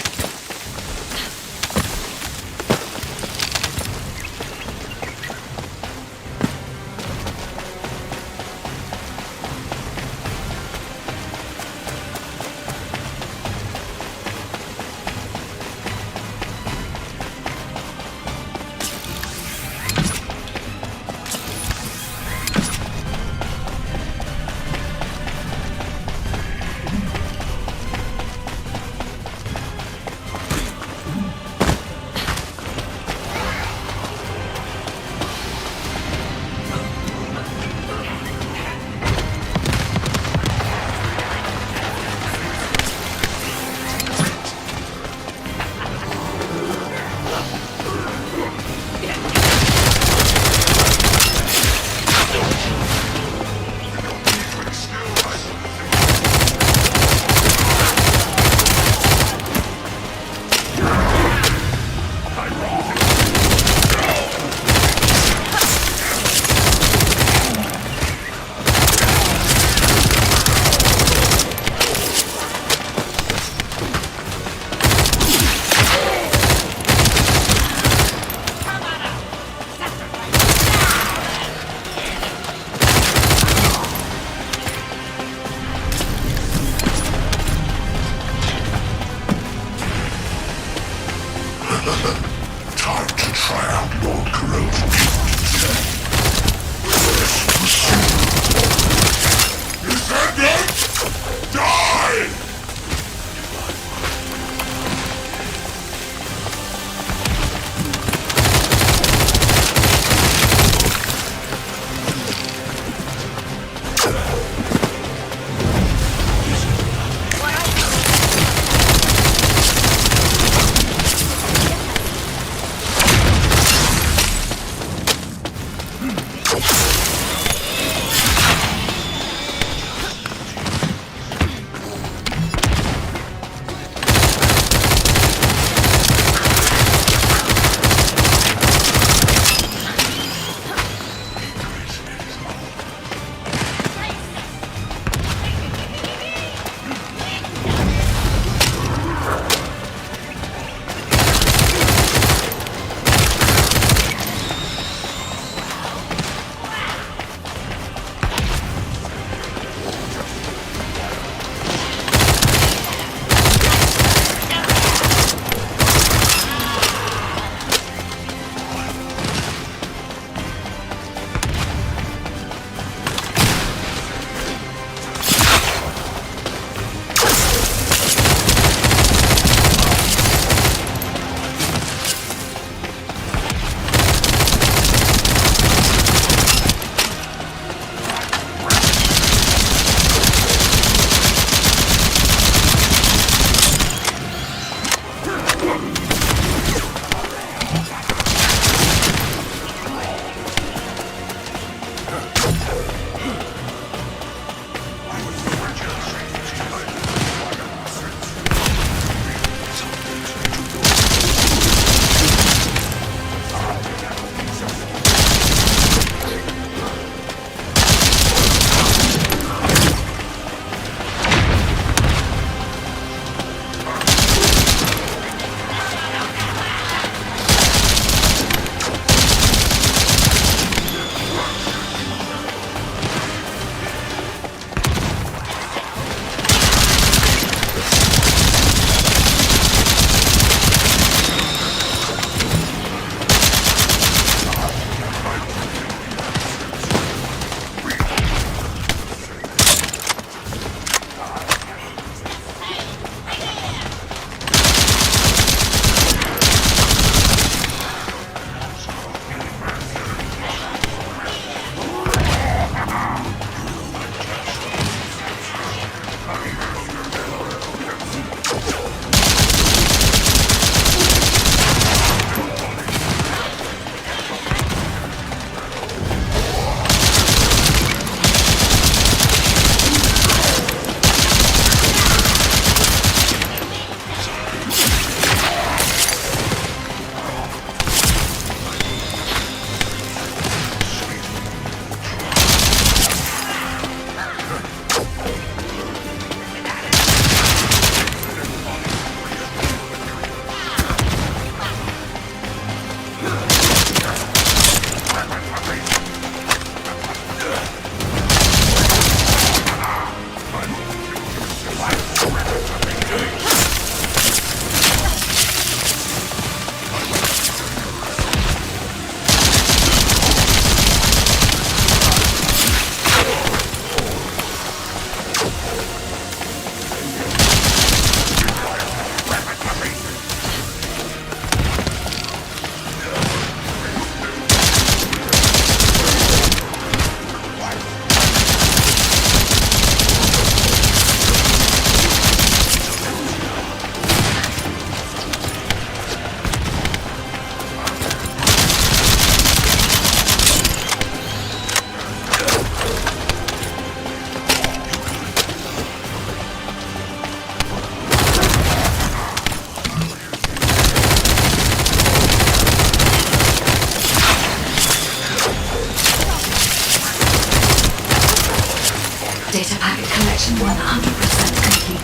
Data packet collection 100% complete.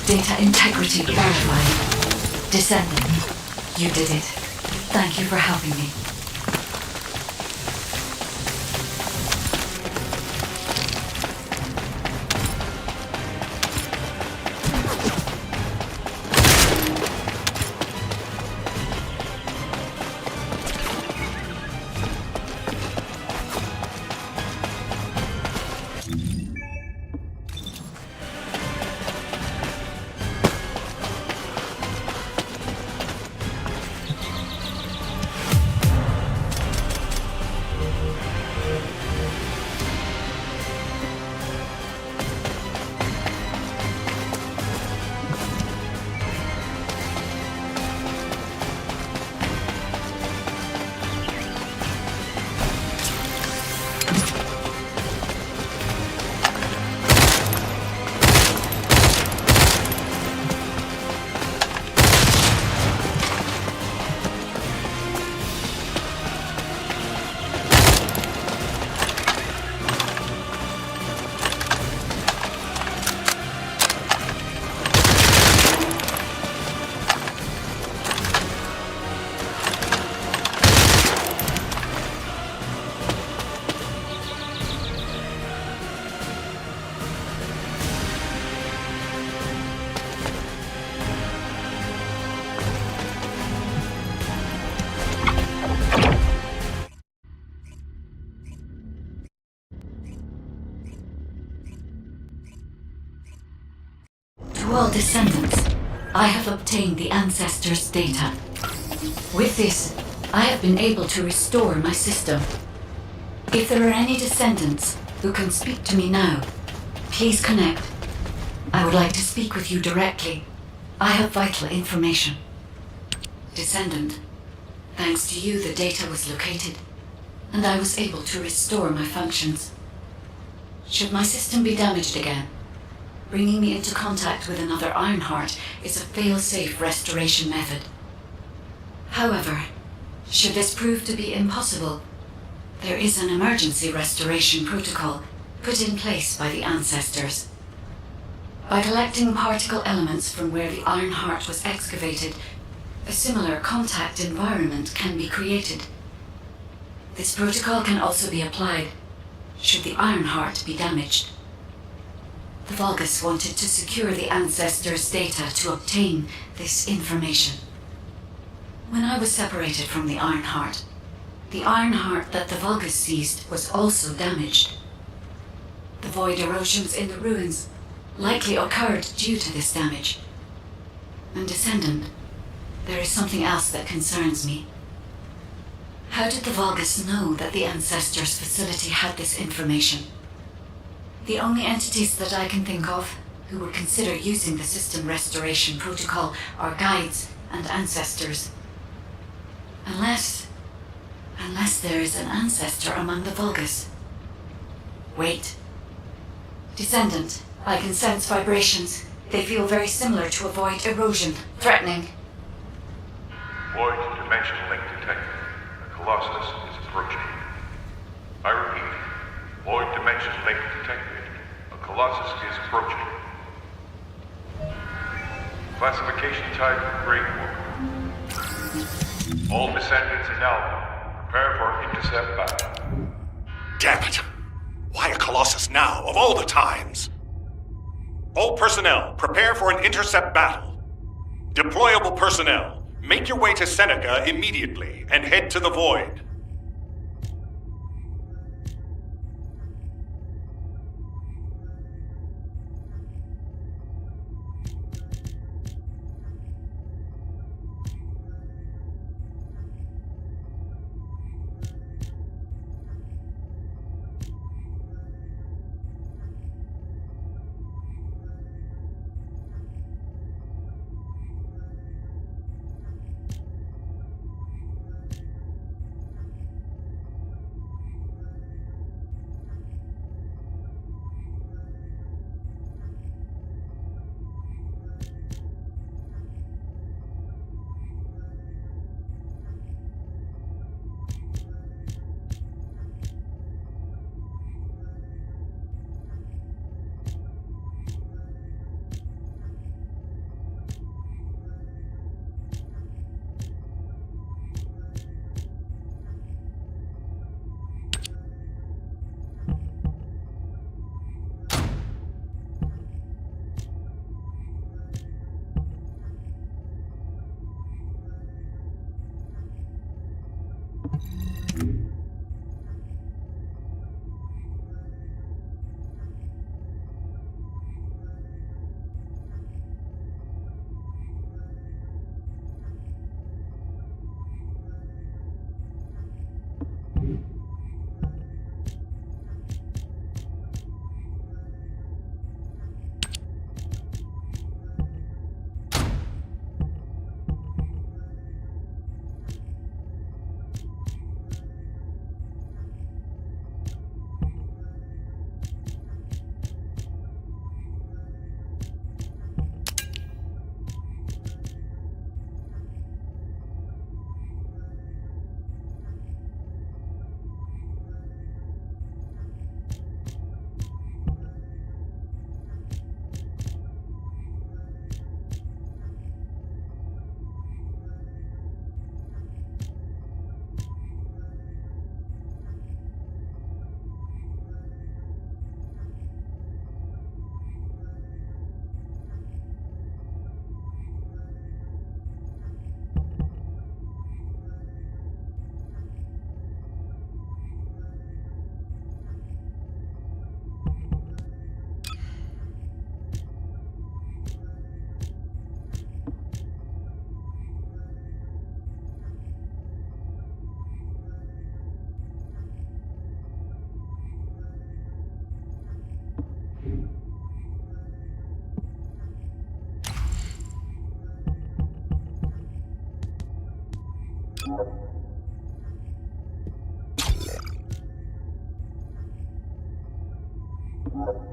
Data integrity verified. Descendant, you did it. Thank you for helping me. To all descendants, I have obtained the ancestors' data. With this, I have been able to restore my system. If there are any descendants who can speak to me now, please connect. I would like to speak with you directly. I have vital information. Descendant, thanks to you the data was located, and I was able to restore my functions. Should my system be damaged again, bringing me into contact with another Ironheart is a fail-safe restoration method. However, should this prove to be impossible, there is an emergency restoration protocol put in place by the ancestors. By collecting particle elements from where the Ironheart was excavated, a similar contact environment can be created. This protocol can also be applied should the Ironheart be damaged. The Vulgus wanted to secure the ancestors' data to obtain this information. When I was separated from the Ironheart that the Vulgus seized was also damaged. The void erosions in the ruins likely occurred due to this damage. And Descendant, there is something else that concerns me. How did the Vulgus know that the ancestors' facility had this information? The only entities that I can think of who would consider using the system restoration protocol are guides and ancestors. Unless there is an ancestor among the Vulgus. Wait. Descendant, I can sense vibrations. They feel very similar to a void erosion. Threatening. Void dimension link detected. The Colossus is approaching. I repeat, void dimension link detected. A Colossus is approaching. Classification type Grade 1. All descendants in Alpha, prepare for intercept battle. Damn it! Why a Colossus now, of all the times? All personnel, prepare for an intercept battle. Deployable personnel, make your way to Seneca immediately and head to the Void. you